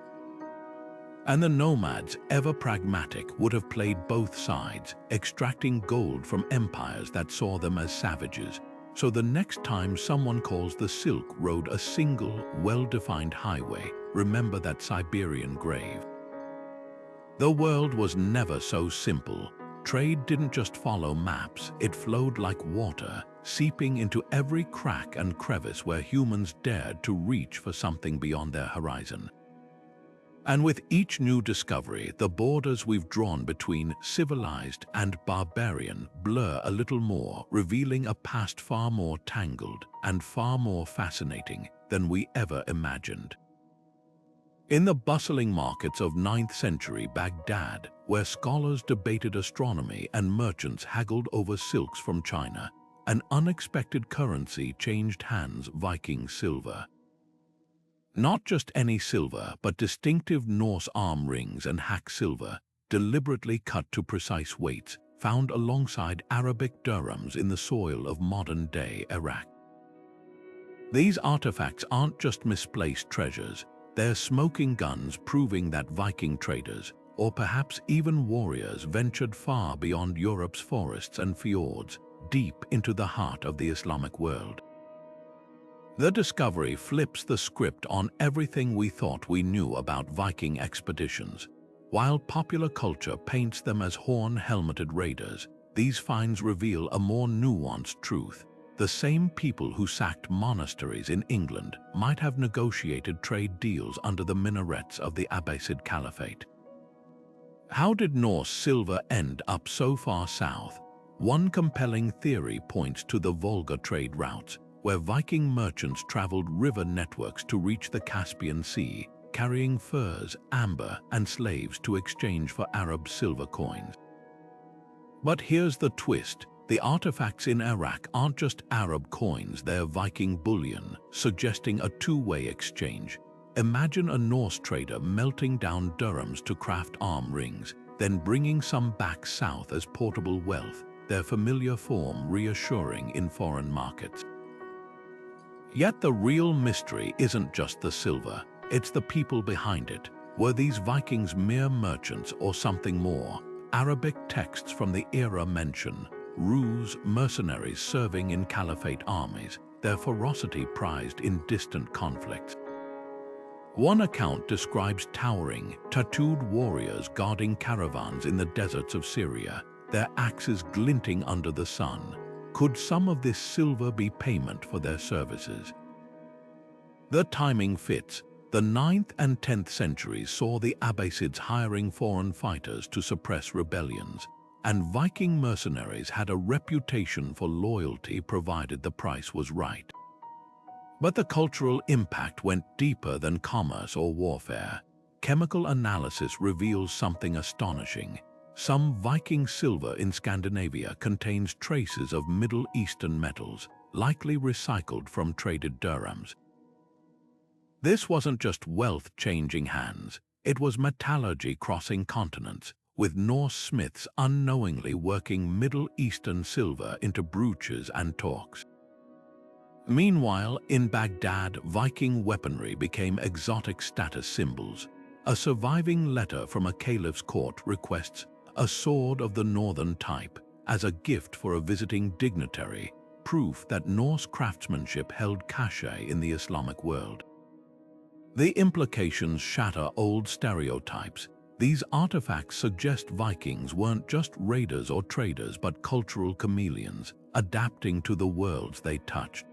And the nomads, ever pragmatic, would have played both sides, extracting gold from empires that saw them as savages. So the next time someone calls the Silk Road a single, well-defined highway, remember that Siberian grave. The world was never so simple. Trade didn't just follow maps, it flowed like water, seeping into every crack and crevice where humans dared to reach for something beyond their horizon. And with each new discovery, the borders we've drawn between civilized and barbarian blur a little more, revealing a past far more tangled and far more fascinating than we ever imagined. In the bustling markets of 9th century Baghdad, where scholars debated astronomy and merchants haggled over silks from China, an unexpected currency changed hands: Viking silver. Not just any silver, but distinctive Norse arm rings and hack silver, deliberately cut to precise weights, found alongside Arabic dirhams in the soil of modern-day Iraq. These artifacts aren't just misplaced treasures, they're smoking guns proving that Viking traders, or perhaps even warriors, ventured far beyond Europe's forests and fjords, deep into the heart of the Islamic world. The discovery flips the script on everything we thought we knew about Viking expeditions. While popular culture paints them as horn-helmeted raiders, these finds reveal a more nuanced truth. The same people who sacked monasteries in England might have negotiated trade deals under the minarets of the Abbasid Caliphate. How did Norse silver end up so far south? One compelling theory points to the Volga trade routes, where Viking merchants traveled river networks to reach the Caspian Sea, carrying furs, amber, and slaves to exchange for Arab silver coins. But here's the twist. The artifacts in Iraq aren't just Arab coins, they're Viking bullion, suggesting a two-way exchange. Imagine a Norse trader melting down dirhams to craft arm rings, then bringing some back south as portable wealth, their familiar form reassuring in foreign markets. Yet the real mystery isn't just the silver, it's the people behind it. Were these Vikings mere merchants or something more? Arabic texts from the era mention ruse mercenaries serving in caliphate armies, their ferocity prized in distant conflicts. One account describes towering, tattooed warriors guarding caravans in the deserts of Syria, their axes glinting under the sun. Could some of this silver be payment for their services? The timing fits. The 9th and 10th centuries saw the Abbasids hiring foreign fighters to suppress rebellions, and Viking mercenaries had a reputation for loyalty provided the price was right. But the cultural impact went deeper than commerce or warfare. chemical analysis reveals something astonishing. Some Viking silver in Scandinavia contains traces of Middle Eastern metals, likely recycled from traded dirhams. This wasn't just wealth changing hands, it was metallurgy crossing continents, with Norse smiths unknowingly working Middle Eastern silver into brooches and torques. Meanwhile, in Baghdad, Viking weaponry became exotic status symbols. A surviving letter from a caliph's court requests a sword of the northern type as a gift for a visiting dignitary, proof that Norse craftsmanship held cachet in the Islamic world. The implications shatter old stereotypes. These artifacts suggest Vikings weren't just raiders or traders but cultural chameleons, adapting to the worlds they touched.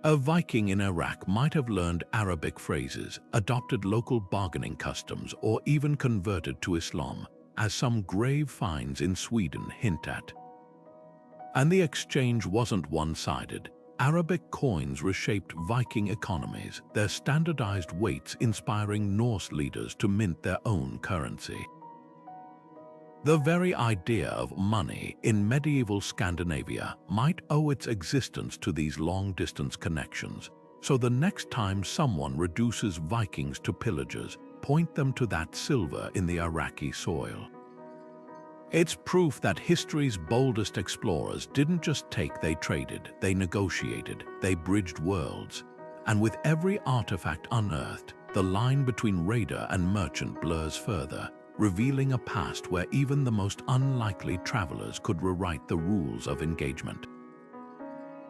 A Viking in Iraq might have learned Arabic phrases, adopted local bargaining customs, or even converted to Islam, as some grave finds in Sweden hint at. And the exchange wasn't one-sided. Arabic coins reshaped Viking economies, their standardized weights inspiring Norse leaders to mint their own currency. The very idea of money in medieval Scandinavia might owe its existence to these long-distance connections, so the next time someone reduces Vikings to pillagers, point them to that silver in the Iraqi soil. It's proof that history's boldest explorers didn't just take, they traded, they negotiated, they bridged worlds. And with every artifact unearthed, the line between raider and merchant blurs further, revealing a past where even the most unlikely travelers could rewrite the rules of engagement.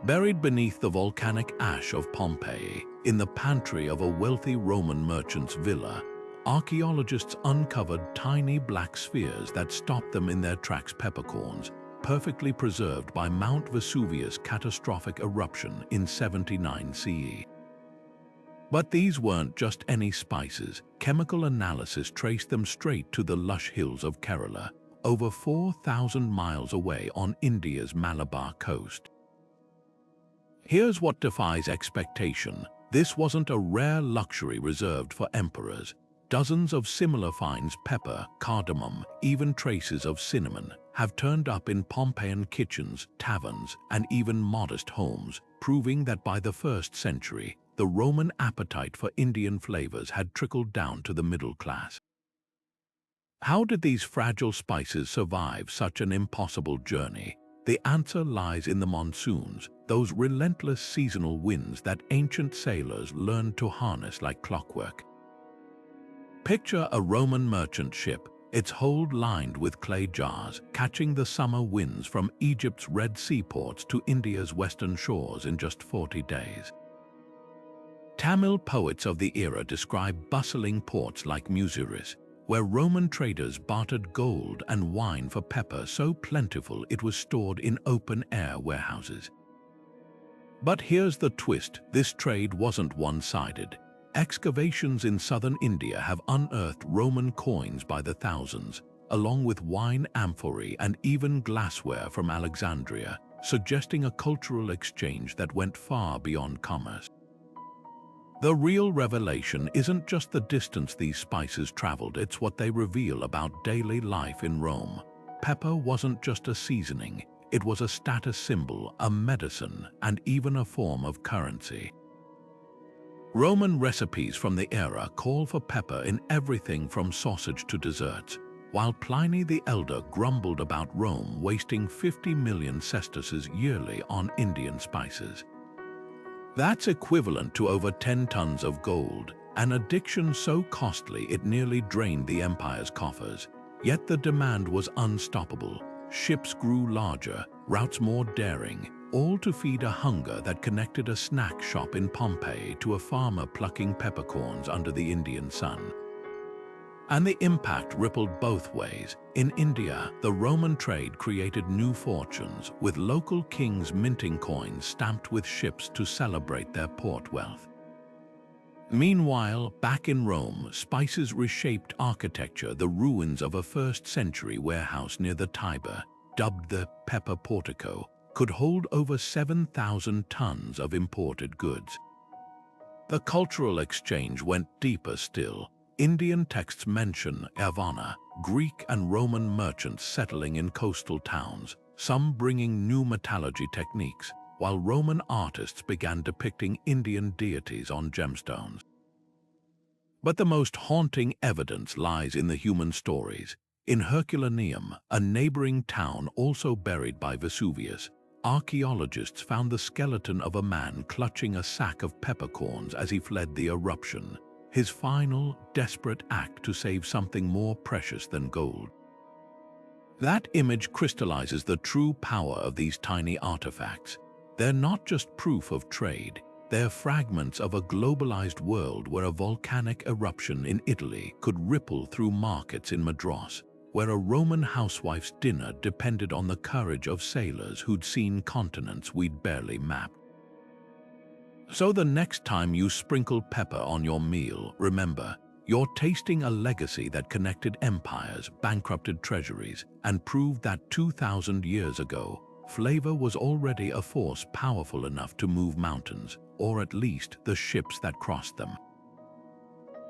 Buried beneath the volcanic ash of Pompeii, in the pantry of a wealthy Roman merchant's villa, archaeologists uncovered tiny black spheres that stopped them in their tracks, peppercorns, perfectly preserved by Mount Vesuvius' catastrophic eruption in 79 CE. But these weren't just any spices. Chemical analysis traced them straight to the lush hills of Kerala, over 4,000 miles away on India's Malabar coast. Here's what defies expectation. This wasn't a rare luxury reserved for emperors. Dozens of similar finds, pepper, cardamom, even traces of cinnamon, have turned up in Pompeian kitchens, taverns, and even modest homes, proving that by the 1st century, the Roman appetite for Indian flavors had trickled down to the middle class. How did these fragile spices survive such an impossible journey? The answer lies in the monsoons, those relentless seasonal winds that ancient sailors learned to harness like clockwork. Picture a Roman merchant ship, its hold lined with clay jars, catching the summer winds from Egypt's Red Sea ports to India's western shores in just 40 days. Tamil poets of the era describe bustling ports like Muziris, where Roman traders bartered gold and wine for pepper so plentiful it was stored in open-air warehouses. But here's the twist: this trade wasn't one-sided. Excavations in southern India have unearthed Roman coins by the thousands, along with wine amphorae and even glassware from Alexandria, suggesting a cultural exchange that went far beyond commerce. The real revelation isn't just the distance these spices traveled, it's what they reveal about daily life in Rome. Pepper wasn't just a seasoning, it was a status symbol, a medicine, and even a form of currency. Roman recipes from the era call for pepper in everything from sausage to desserts, while Pliny the Elder grumbled about Rome wasting 50 million sesterces yearly on Indian spices. That's equivalent to over 10 tons of gold, an addiction so costly it nearly drained the empire's coffers. Yet the demand was unstoppable. Ships grew larger, routes more daring, all to feed a hunger that connected a snack shop in Pompeii to a farmer plucking peppercorns under the Indian sun. And the impact rippled both ways. In India, the Roman trade created new fortunes, with local kings minting coins stamped with ships to celebrate their port wealth. Meanwhile, back in Rome, spices reshaped architecture. The ruins of a 1st century warehouse near the Tiber, dubbed the Pepper Portico, could hold over 7,000 tons of imported goods. The cultural exchange went deeper still. Indian texts mention Yavana, Greek and Roman merchants settling in coastal towns, some bringing new metallurgy techniques, while Roman artists began depicting Indian deities on gemstones. But the most haunting evidence lies in the human stories. In Herculaneum, a neighboring town also buried by Vesuvius, archaeologists found the skeleton of a man clutching a sack of peppercorns as he fled the eruption, his final, desperate act to save something more precious than gold. That image crystallizes the true power of these tiny artifacts. They're not just proof of trade, they're fragments of a globalized world where a volcanic eruption in Italy could ripple through markets in Madras, where a Roman housewife's dinner depended on the courage of sailors who'd seen continents we'd barely mapped. So the next time you sprinkle pepper on your meal, remember, you're tasting a legacy that connected empires, bankrupted treasuries, and proved that 2,000 years ago, flavor was already a force powerful enough to move mountains, or at least the ships that crossed them.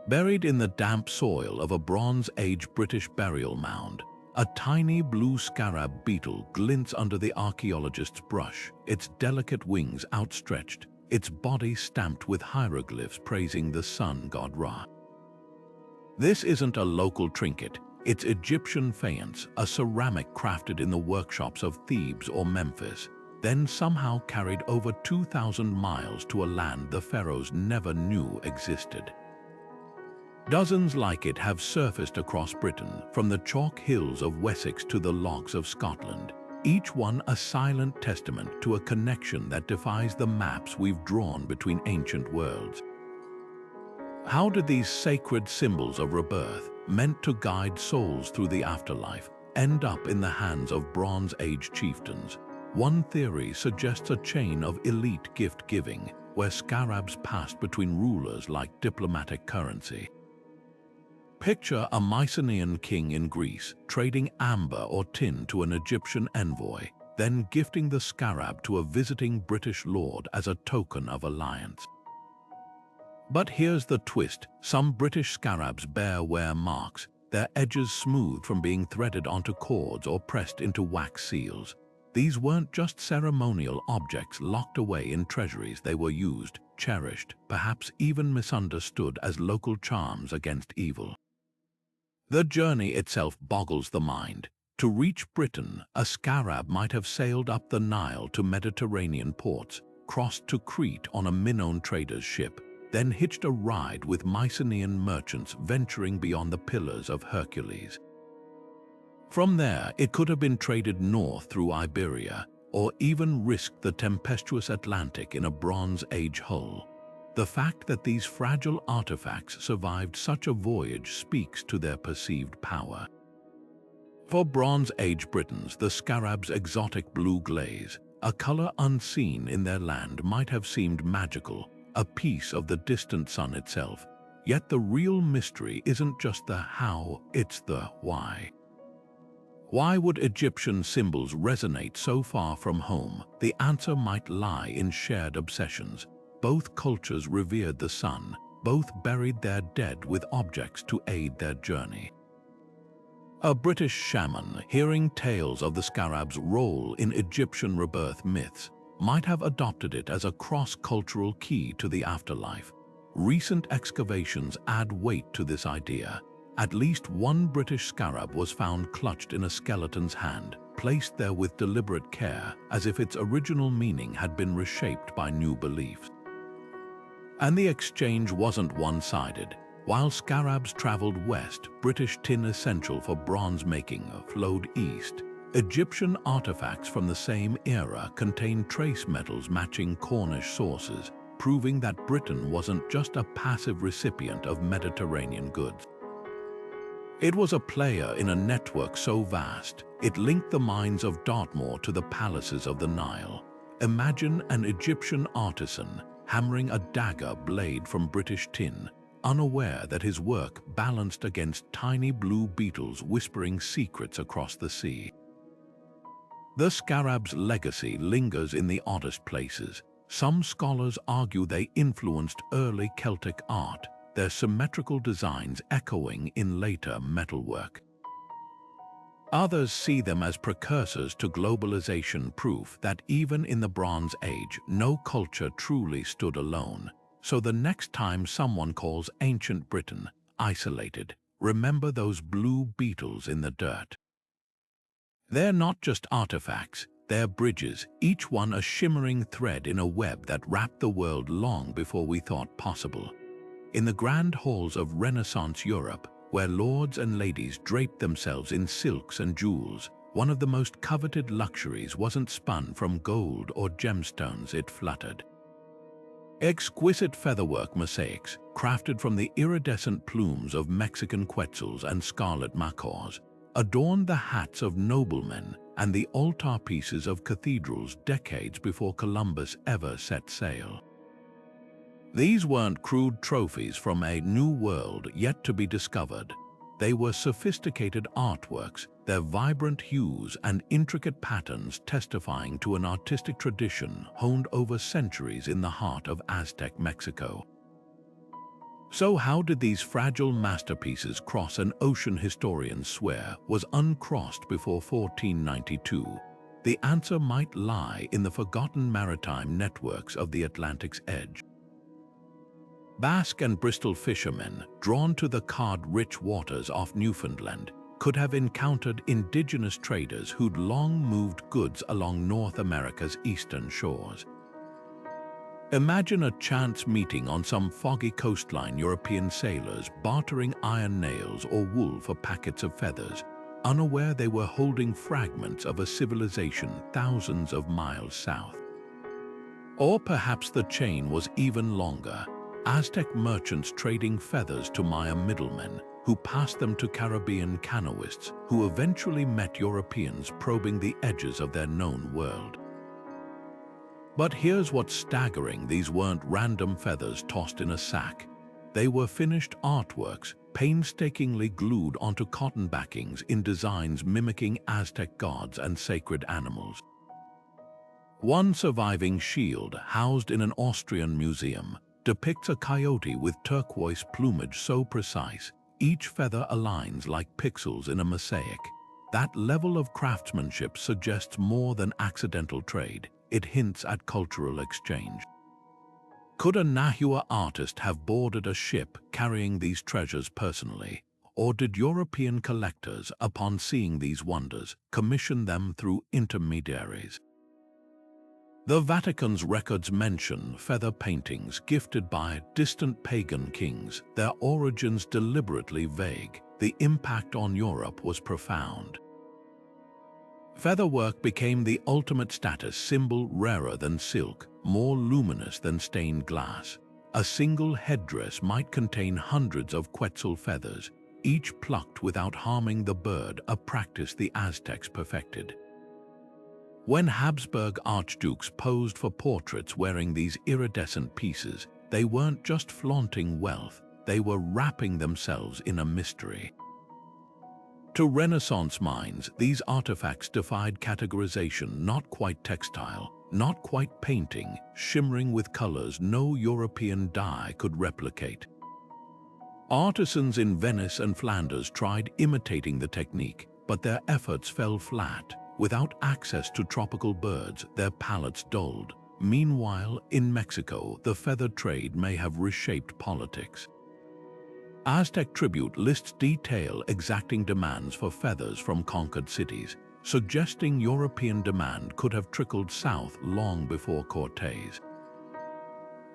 Buried in the damp soil of a Bronze Age British burial mound, a tiny blue scarab beetle glints under the archaeologist's brush, its delicate wings outstretched, its body stamped with hieroglyphs praising the sun god Ra. This isn't a local trinket, it's Egyptian faience, a ceramic crafted in the workshops of Thebes or Memphis, then somehow carried over 2,000 miles to a land the pharaohs never knew existed. Dozens like it have surfaced across Britain, from the chalk hills of Wessex to the lochs of Scotland, each one a silent testament to a connection that defies the maps we've drawn between ancient worlds. How did these sacred symbols of rebirth, meant to guide souls through the afterlife, end up in the hands of Bronze Age chieftains? One theory suggests a chain of elite gift-giving, where scarabs passed between rulers like diplomatic currency. Picture a Mycenaean king in Greece trading amber or tin to an Egyptian envoy, then gifting the scarab to a visiting British lord as a token of alliance. But here's the twist: some British scarabs bear wear marks, their edges smooth from being threaded onto cords or pressed into wax seals. These weren't just ceremonial objects locked away in treasuries. They were used, cherished, perhaps even misunderstood as local charms against evil. The journey itself boggles the mind. To reach Britain, a scarab might have sailed up the Nile to Mediterranean ports, crossed to Crete on a Minoan trader's ship, then hitched a ride with Mycenaean merchants venturing beyond the Pillars of Hercules. From there, it could have been traded north through Iberia, or even risked the tempestuous Atlantic in a Bronze Age hull. The fact that these fragile artifacts survived such a voyage speaks to their perceived power. For Bronze Age Britons, the scarab's exotic blue glaze, a color unseen in their land, might have seemed magical, a piece of the distant sun itself. Yet the real mystery isn't just the how, it's the why. Why would Egyptian symbols resonate so far from home? The answer might lie in shared obsessions. Both cultures revered the sun, both buried their dead with objects to aid their journey. A British shaman, hearing tales of the scarab's role in Egyptian rebirth myths, might have adopted it as a cross-cultural key to the afterlife. Recent excavations add weight to this idea. At least one British scarab was found clutched in a skeleton's hand, placed there with deliberate care, as if its original meaning had been reshaped by new beliefs. And the exchange wasn't one-sided. While scarabs traveled west, British tin essential for bronze making flowed east. Egyptian artifacts from the same era contained trace metals matching Cornish sources, proving that Britain wasn't just a passive recipient of Mediterranean goods. It was a player in a network so vast, it linked the mines of Dartmoor to the palaces of the Nile. Imagine an Egyptian artisan hammering a dagger blade from British tin, unaware that his work balanced against tiny blue beetles whispering secrets across the sea. The scarab's legacy lingers in the oddest places. Some scholars argue they influenced early Celtic art, their symmetrical designs echoing in later metalwork. Others see them as precursors to globalization, proof that even in the Bronze Age, no culture truly stood alone. So the next time someone calls ancient Britain isolated, remember those blue beetles in the dirt. They're not just artifacts, they're bridges, each one a shimmering thread in a web that wrapped the world long before we thought possible. In the grand halls of Renaissance Europe, where lords and ladies draped themselves in silks and jewels, one of the most coveted luxuries wasn't spun from gold or gemstones, it fluttered. Exquisite featherwork mosaics, crafted from the iridescent plumes of Mexican quetzals and scarlet macaws, adorned the hats of noblemen and the altarpieces of cathedrals decades before Columbus ever set sail. These weren't crude trophies from a new world yet to be discovered. They were sophisticated artworks, their vibrant hues and intricate patterns testifying to an artistic tradition honed over centuries in the heart of Aztec Mexico. So how did these fragile masterpieces cross an ocean historians swear was uncrossed before 1492? The answer might lie in the forgotten maritime networks of the Atlantic's edge. Basque and Bristol fishermen, drawn to the cod-rich waters off Newfoundland, could have encountered indigenous traders who'd long moved goods along North America's eastern shores. Imagine a chance meeting on some foggy coastline, European sailors bartering iron nails or wool for packets of feathers, unaware they were holding fragments of a civilization thousands of miles south. Or perhaps the chain was even longer. Aztec merchants trading feathers to Mayan middlemen, who passed them to Caribbean canoeists, who eventually met Europeans probing the edges of their known world. But here's what's staggering: these weren't random feathers tossed in a sack. They were finished artworks, painstakingly glued onto cotton backings in designs mimicking Aztec gods and sacred animals. One surviving shield, housed in an Austrian museum, depicts a coyote with turquoise plumage so precise, each feather aligns like pixels in a mosaic. That level of craftsmanship suggests more than accidental trade. It hints at cultural exchange. Could a Nahua artist have boarded a ship carrying these treasures personally? Or did European collectors, upon seeing these wonders, commission them through intermediaries? The Vatican's records mention feather paintings gifted by distant pagan kings, their origins deliberately vague. The impact on Europe was profound. Featherwork became the ultimate status symbol, rarer than silk, more luminous than stained glass. A single headdress might contain hundreds of quetzal feathers, each plucked without harming the bird, a practice the Aztecs perfected. When Habsburg archdukes posed for portraits wearing these iridescent pieces, they weren't just flaunting wealth, they were wrapping themselves in a mystery. To Renaissance minds, these artifacts defied categorization, not quite textile, not quite painting, shimmering with colors no European dye could replicate. Artisans in Venice and Flanders tried imitating the technique, but their efforts fell flat. Without access to tropical birds, their palates dulled. Meanwhile, in Mexico, the feather trade may have reshaped politics. Aztec tribute lists detail exacting demands for feathers from conquered cities, suggesting European demand could have trickled south long before Cortés.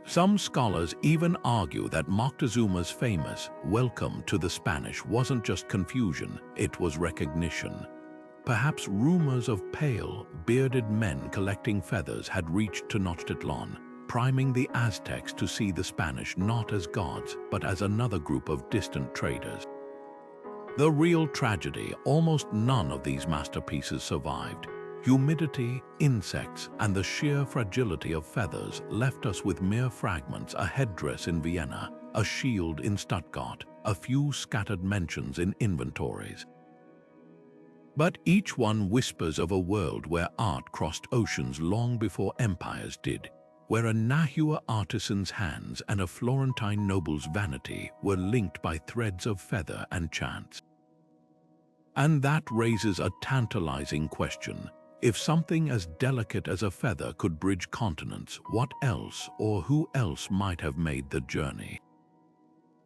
Some scholars even argue that Moctezuma's famous "Welcome to the Spanish" wasn't just confusion, it was recognition. Perhaps rumors of pale, bearded men collecting feathers had reached Tenochtitlan, priming the Aztecs to see the Spanish not as gods, but as another group of distant traders. The real tragedy: almost none of these masterpieces survived. Humidity, insects, and the sheer fragility of feathers left us with mere fragments: a headdress in Vienna, a shield in Stuttgart, a few scattered mentions in inventories. But each one whispers of a world where art crossed oceans long before empires did. where a Nahua artisan's hands and a Florentine noble's vanity were linked by threads of feather and chance. And that raises a tantalizing question. If something as delicate as a feather could bridge continents, what else or who else might have made the journey?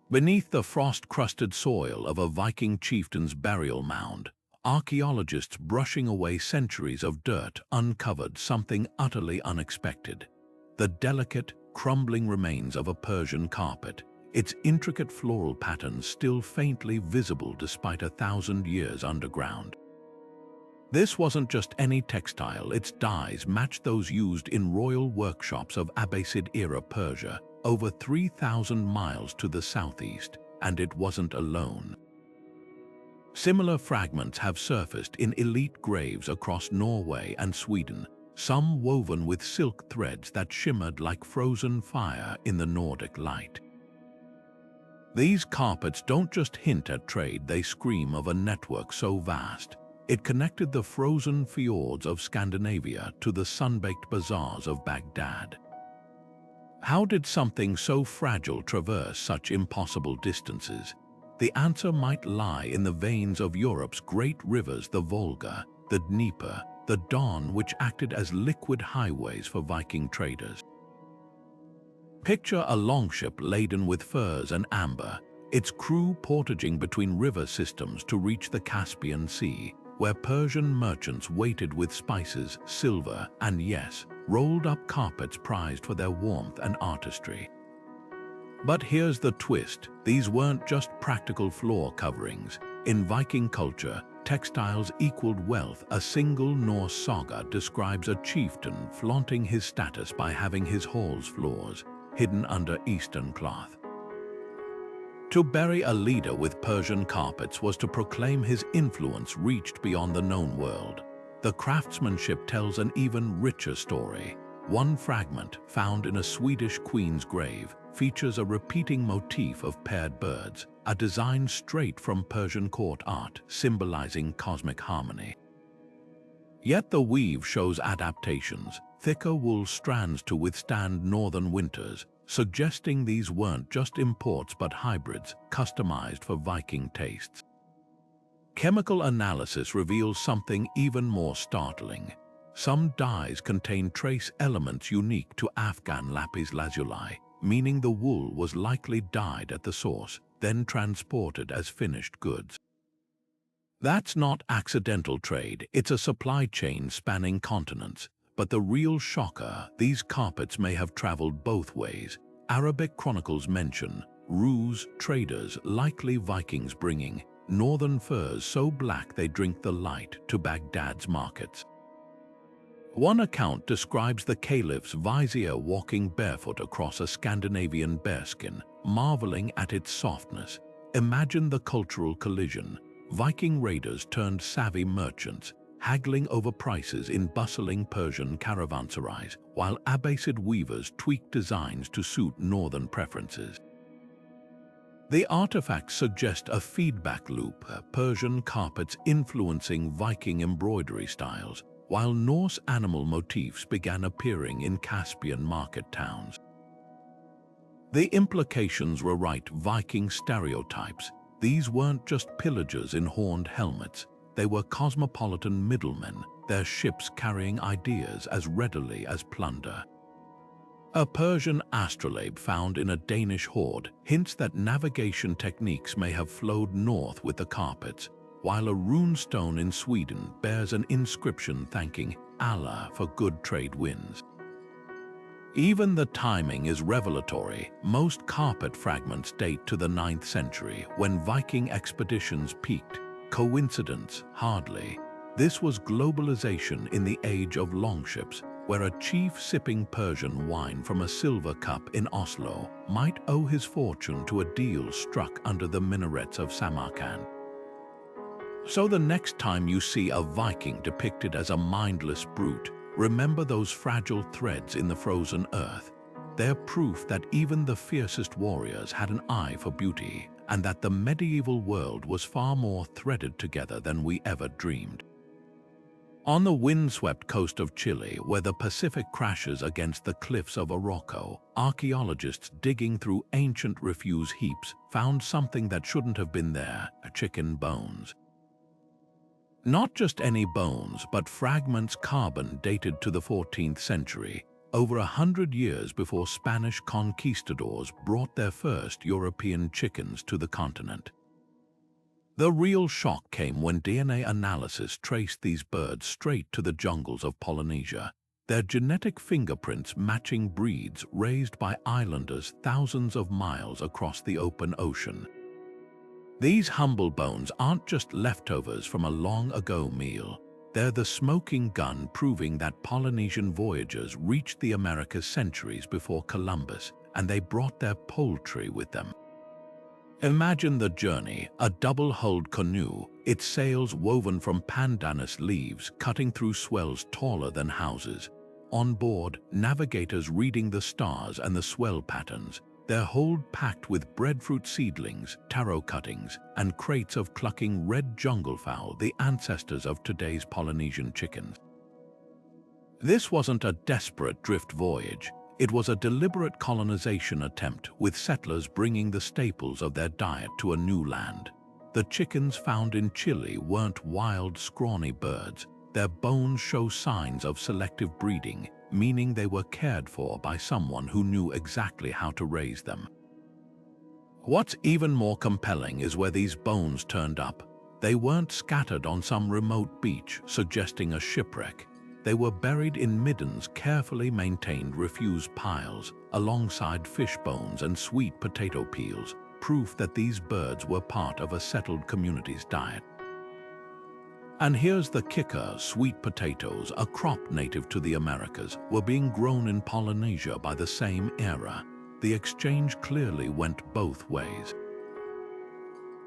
Beneath the frost-crusted soil of a Viking chieftain's burial mound, archaeologists brushing away centuries of dirt uncovered something utterly unexpected. The delicate, crumbling remains of a Persian carpet, its intricate floral patterns still faintly visible despite 1,000 years underground. This wasn't just any textile, its dyes matched those used in royal workshops of Abbasid-era Persia, over 3,000 miles to the southeast, and it wasn't alone. Similar fragments have surfaced in elite graves across Norway and Sweden, some woven with silk threads that shimmered like frozen fire in the Nordic light. These carpets don't just hint at trade, they scream of a network so vast. It connected the frozen fjords of Scandinavia to the sun-baked bazaars of Baghdad. How did something so fragile traverse such impossible distances? The answer might lie in the veins of Europe's great rivers, the Volga, the Dnieper, the Don, which acted as liquid highways for Viking traders. Picture a longship laden with furs and amber, its crew portaging between river systems to reach the Caspian Sea, where Persian merchants waited with spices, silver, and yes, rolled-up carpets prized for their warmth and artistry. But here's the twist. These weren't just practical floor coverings. In Viking culture, textiles equaled wealth. A single Norse saga describes a chieftain flaunting his status by having his hall's floors hidden under Eastern cloth. To bury a leader with Persian carpets was to proclaim his influence reached beyond the known world. The craftsmanship tells an even richer story. One fragment, found in a Swedish queen's grave, features a repeating motif of paired birds, a design straight from Persian court art, symbolizing cosmic harmony. Yet the weave shows adaptations, thicker wool strands to withstand northern winters, suggesting these weren't just imports but hybrids, customized for Viking tastes. Chemical analysis reveals something even more startling. Some dyes contain trace elements unique to Afghan lapis lazuli, meaning the wool was likely dyed at the source, then transported as finished goods. That's not accidental trade, it's a supply chain spanning continents. But the real shocker, these carpets may have traveled both ways. Arabic chronicles mention ruse traders, likely Vikings, bringing northern furs so black they drink the light to Baghdad's markets. One account describes the caliph's vizier walking barefoot across a Scandinavian bearskin, marveling at its softness. Imagine the cultural collision. Viking raiders turned savvy merchants, haggling over prices in bustling Persian caravanserais, while Abbasid weavers tweaked designs to suit northern preferences. The artifacts suggest a feedback loop, Persian carpets influencing Viking embroidery styles, while Norse animal motifs began appearing in Caspian market towns. The implications rewrite Viking stereotypes. These weren't just pillagers in horned helmets. They were cosmopolitan middlemen, their ships carrying ideas as readily as plunder. A Persian astrolabe found in a Danish hoard hints that navigation techniques may have flowed north with the carpets, while a rune stone in Sweden bears an inscription thanking Allah for good trade winds. Even the timing is revelatory. Most carpet fragments date to the 9th century, when Viking expeditions peaked. Coincidence? Hardly. This was globalization in the age of longships, where a chief sipping Persian wine from a silver cup in Oslo might owe his fortune to a deal struck under the minarets of Samarkand. So the next time you see a Viking depicted as a mindless brute, remember those fragile threads in the frozen earth. They're proof that even the fiercest warriors had an eye for beauty, and that the medieval world was far more threaded together than we ever dreamed. On the windswept coast of Chile, where the Pacific crashes against the cliffs of Morocco, archaeologists digging through ancient refuse heaps found something that shouldn't have been there: chicken bones. Not just any bones, but fragments carbon dated to the 14th century, over 100 years before Spanish conquistadors brought their first European chickens to the continent. The real shock came when DNA analysis traced these birds straight to the jungles of Polynesia, their genetic fingerprints matching breeds raised by islanders thousands of miles across the open ocean. These humble bones aren't just leftovers from a long-ago meal. They're the smoking gun proving that Polynesian voyagers reached the Americas centuries before Columbus, and they brought their poultry with them. Imagine the journey: a double-hulled canoe, its sails woven from pandanus leaves cutting through swells taller than houses. On board, navigators reading the stars and the swell patterns, their hold packed with breadfruit seedlings, taro cuttings, and crates of clucking red junglefowl, the ancestors of today's Polynesian chickens. This wasn't a desperate drift voyage. It was a deliberate colonization attempt, with settlers bringing the staples of their diet to a new land. The chickens found in Chile weren't wild, scrawny birds. Their bones show signs of selective breeding, meaning they were cared for by someone who knew exactly how to raise them. What's even more compelling is where these bones turned up. They weren't scattered on some remote beach, suggesting a shipwreck. They were buried in middens, carefully maintained refuse piles, alongside fish bones and sweet potato peels, proof that these birds were part of a settled community's diet. And here's the kicker: sweet potatoes, a crop native to the Americas, were being grown in Polynesia by the same era. The exchange clearly went both ways.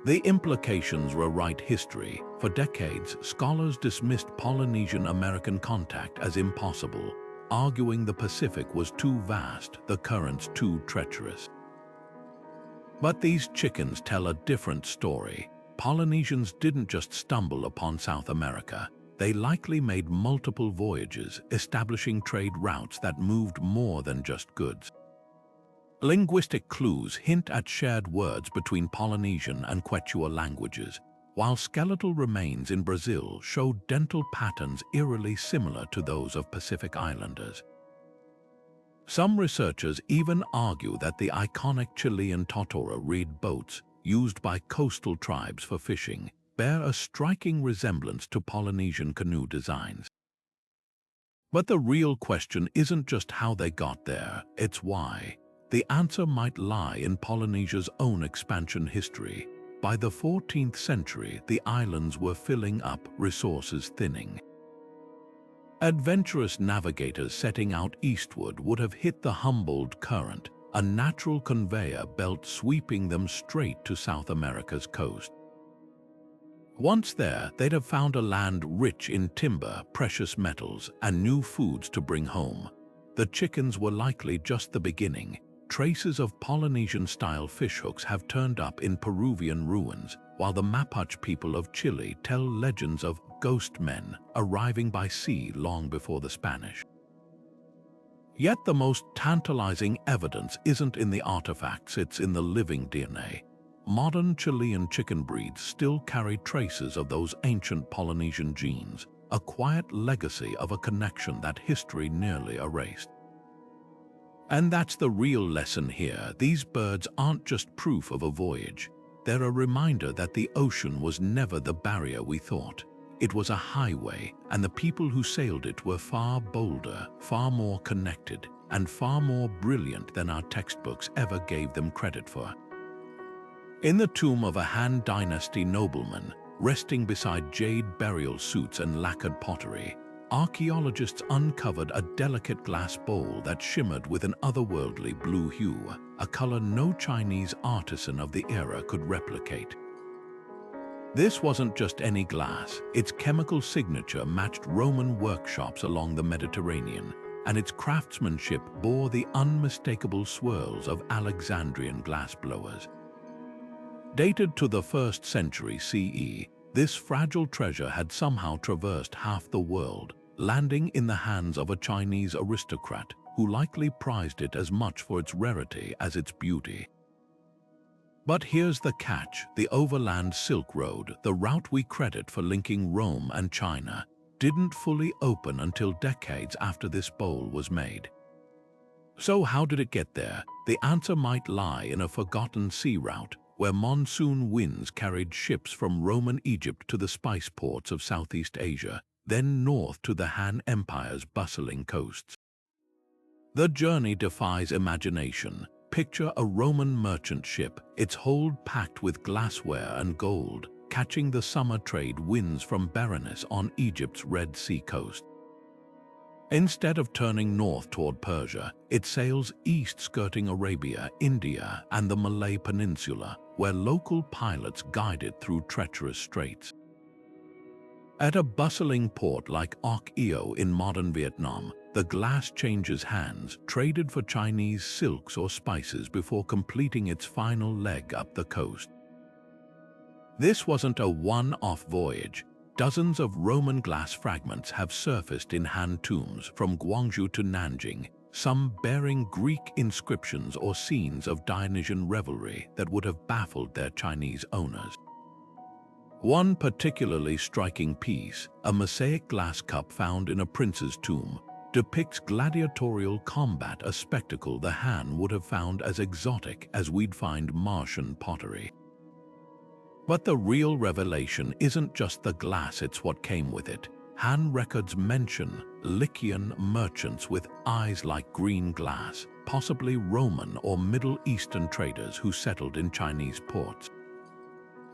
The implications rewrite history. For decades, scholars dismissed Polynesian-American contact as impossible, arguing the Pacific was too vast, the currents too treacherous. But these chickens tell a different story. Polynesians didn't just stumble upon South America. They likely made multiple voyages, establishing trade routes that moved more than just goods. Linguistic clues hint at shared words between Polynesian and Quechua languages, while skeletal remains in Brazil show dental patterns eerily similar to those of Pacific Islanders. Some researchers even argue that the iconic Chilean totora reed boats, used by coastal tribes for fishing, bear a striking resemblance to Polynesian canoe designs. But the real question isn't just how they got there, it's why. The answer might lie in Polynesia's own expansion history. By the 14th century, the islands were filling up, resources thinning. Adventurous navigators setting out eastward would have hit the Humboldt Current, a natural conveyor belt sweeping them straight to South America's coast. Once there, they'd have found a land rich in timber, precious metals, and new foods to bring home. The chickens were likely just the beginning. Traces of Polynesian-style fishhooks have turned up in Peruvian ruins, while the Mapuche people of Chile tell legends of ghost men arriving by sea long before the Spanish. Yet the most tantalizing evidence isn't in the artifacts, it's in the living DNA. Modern Chilean chicken breeds still carry traces of those ancient Polynesian genes, a quiet legacy of a connection that history nearly erased. And that's the real lesson here. These birds aren't just proof of a voyage. They're a reminder that the ocean was never the barrier we thought. It was a highway, and the people who sailed it were far bolder, far more connected, and far more brilliant than our textbooks ever gave them credit for. In the tomb of a Han Dynasty nobleman, resting beside jade burial suits and lacquered pottery, archaeologists uncovered a delicate glass bowl that shimmered with an otherworldly blue hue, a color no Chinese artisan of the era could replicate. This wasn't just any glass. Its chemical signature matched Roman workshops along the Mediterranean, and its craftsmanship bore the unmistakable swirls of Alexandrian glassblowers. Dated to the 1st century CE, This fragile treasure had somehow traversed half the world, landing in the hands of a Chinese aristocrat who likely prized it as much for its rarity as its beauty. But here's the catch: the overland Silk Road, the route we credit for linking Rome and China, didn't fully open until decades after this bowl was made. So how did it get there? The answer might lie in a forgotten sea route, where monsoon winds carried ships from Roman Egypt to the spice ports of Southeast Asia, then north to the Han Empire's bustling coasts. The journey defies imagination. Picture a Roman merchant ship, its hold packed with glassware and gold, catching the summer trade winds from Berenice on Egypt's Red Sea coast. Instead of turning north toward Persia, it sails east, skirting Arabia, India, and the Malay Peninsula, where local pilots guide it through treacherous straits. At a bustling port like Oc Eo in modern Vietnam, the glass changes hands, traded for Chinese silks or spices before completing its final leg up the coast. This wasn't a one-off voyage. Dozens of Roman glass fragments have surfaced in Han tombs from Guangzhou to Nanjing, some bearing Greek inscriptions or scenes of Dionysian revelry that would have baffled their Chinese owners. One particularly striking piece, a mosaic glass cup found in a prince's tomb, depicts gladiatorial combat, a spectacle the Han would have found as exotic as we'd find Martian pottery. But the real revelation isn't just the glass, it's what came with it. Han records mention Lycian merchants with eyes like green glass, possibly Roman or Middle Eastern traders who settled in Chinese ports.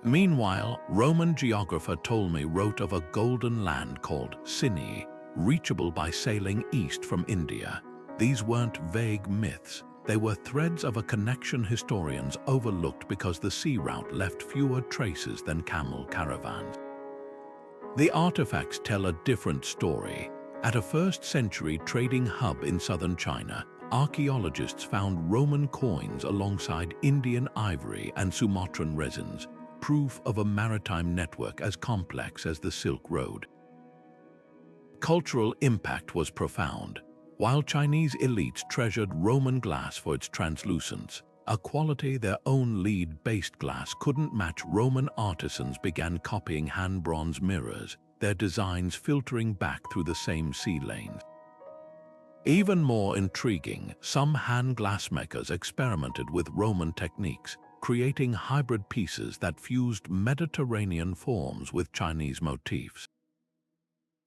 Meanwhile, Roman geographer Ptolemy wrote of a golden land called Sini, reachable by sailing east from India. These weren't vague myths. They were threads of a connection historians overlooked because the sea route left fewer traces than camel caravans. The artifacts tell a different story. At a first-century trading hub in southern China, archaeologists found Roman coins alongside Indian ivory and Sumatran resins, proof of a maritime network as complex as the Silk Road. Cultural impact was profound. While Chinese elites treasured Roman glass for its translucence, a quality their own lead-based glass couldn't match, Roman artisans began copying Han bronze mirrors, their designs filtering back through the same sea lanes. Even more intriguing, some Han glassmakers experimented with Roman techniques, creating hybrid pieces that fused Mediterranean forms with Chinese motifs.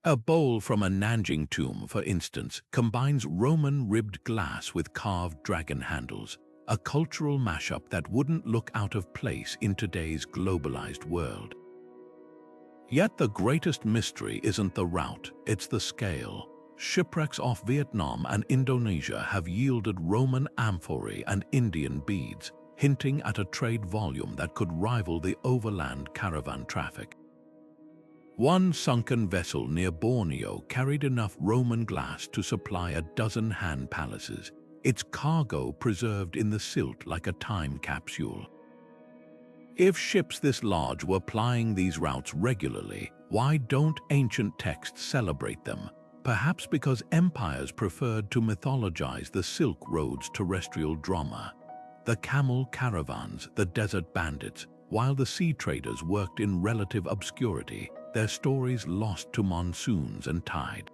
A bowl from a Nanjing tomb, for instance, combines Roman ribbed glass with carved dragon handles, a cultural mashup that wouldn't look out of place in today's globalized world. Yet the greatest mystery isn't the route, it's the scale. Shipwrecks off Vietnam and Indonesia have yielded Roman amphorae and Indian beads, hinting at a trade volume that could rival the overland caravan traffic. One sunken vessel near Borneo carried enough Roman glass to supply a dozen Han palaces, its cargo preserved in the silt like a time capsule. If ships this large were plying these routes regularly, why don't ancient texts celebrate them? Perhaps because empires preferred to mythologize the Silk Road's terrestrial drama. The camel caravans, the desert bandits, while the sea traders worked in relative obscurity, their stories lost to monsoons and tide.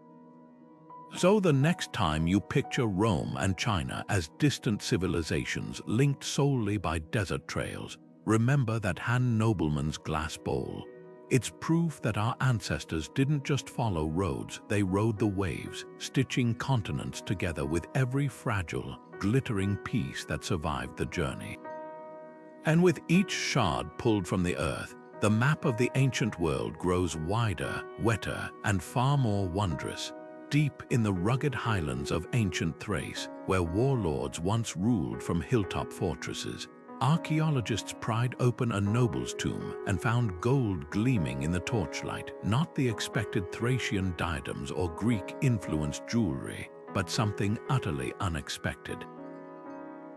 So the next time you picture Rome and China as distant civilizations linked solely by desert trails, remember that Han nobleman's glass bowl. It's proof that our ancestors didn't just follow roads, they rode the waves, stitching continents together with every fragile, glittering piece that survived the journey. And with each shard pulled from the earth, the map of the ancient world grows wider, wetter, and far more wondrous, deep in the rugged highlands of ancient Thrace, where warlords once ruled from hilltop fortresses. Archaeologists pried open a noble's tomb and found gold gleaming in the torchlight, not the expected Thracian diadems or Greek-influenced jewelry, but something utterly unexpected.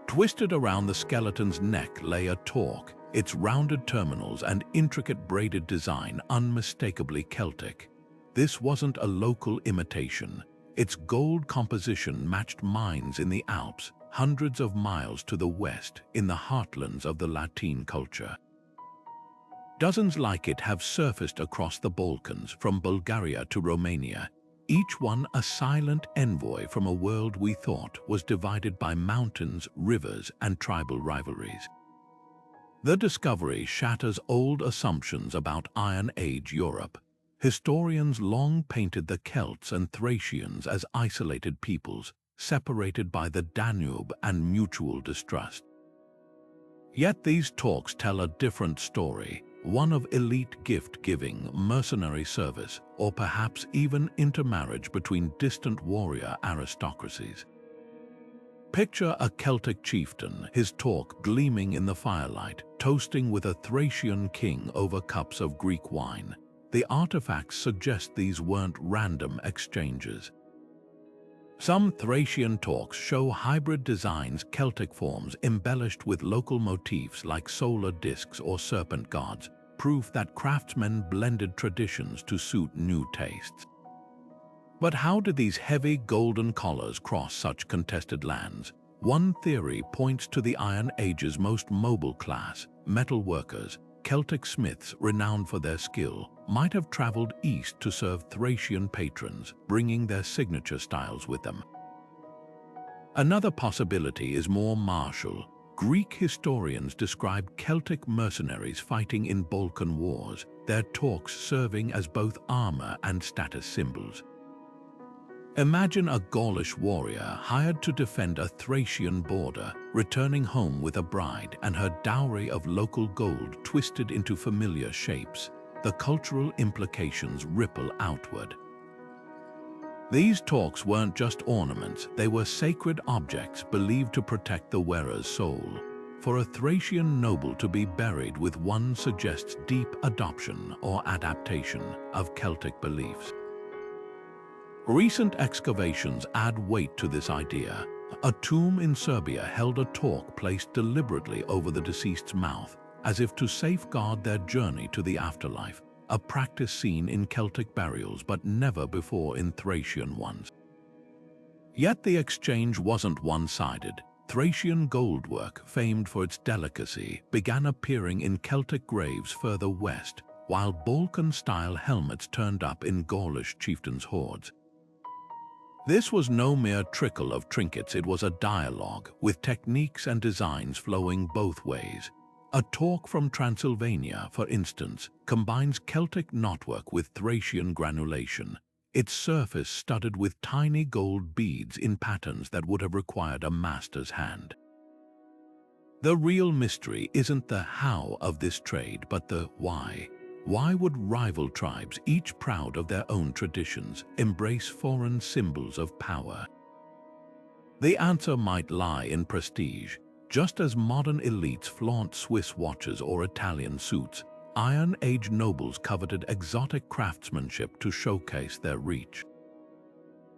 Twisted around the skeleton's neck lay a torque, its rounded terminals and intricate braided design unmistakably Celtic. This wasn't a local imitation. Its gold composition matched mines in the Alps, hundreds of miles to the west, in the heartlands of the Latin culture. Dozens like it have surfaced across the Balkans, from Bulgaria to Romania, each one a silent envoy from a world we thought was divided by mountains, rivers, and tribal rivalries. The discovery shatters old assumptions about Iron Age Europe. Historians long painted the Celts and Thracians as isolated peoples, separated by the Danube and mutual distrust. Yet these talks tell a different story, one of elite gift-giving, mercenary service, or perhaps even intermarriage between distant warrior aristocracies. Picture a Celtic chieftain, his talk gleaming in the firelight, toasting with a Thracian king over cups of Greek wine. The artifacts suggest these weren't random exchanges. Some Thracian talks show hybrid designs, Celtic forms embellished with local motifs like solar discs or serpent gods, proof that craftsmen blended traditions to suit new tastes. But how did these heavy golden collars cross such contested lands? One theory points to the Iron Age's most mobile class, metal workers. Celtic smiths, renowned for their skill, might have traveled east to serve Thracian patrons, bringing their signature styles with them. Another possibility is more martial. Greek historians describe Celtic mercenaries fighting in Balkan wars, their talks serving as both armor and status symbols. Imagine a Gaulish warrior hired to defend a Thracian border, returning home with a bride and her dowry of local gold twisted into familiar shapes. The cultural implications ripple outward. These talks weren't just ornaments, they were sacred objects believed to protect the wearer's soul. For a Thracian noble to be buried with one suggests deep adoption or adaptation of Celtic beliefs. Recent excavations add weight to this idea. A tomb in Serbia held a talk placed deliberately over the deceased's mouth, as if to safeguard their journey to the afterlife, a practice seen in Celtic burials but never before in Thracian ones. Yet the exchange wasn't one-sided. Thracian goldwork, famed for its delicacy, began appearing in Celtic graves further west, while Balkan-style helmets turned up in Gaulish chieftains' hoards. This was no mere trickle of trinkets, it was a dialogue, with techniques and designs flowing both ways. A talk from Transylvania, for instance, combines Celtic knotwork with Thracian granulation, its surface studded with tiny gold beads in patterns that would have required a master's hand. The real mystery isn't the how of this trade, but the why. Why would rival tribes, each proud of their own traditions, embrace foreign symbols of power? The answer might lie in prestige. Just as modern elites flaunt Swiss watches or Italian suits, Iron Age nobles coveted exotic craftsmanship to showcase their reach.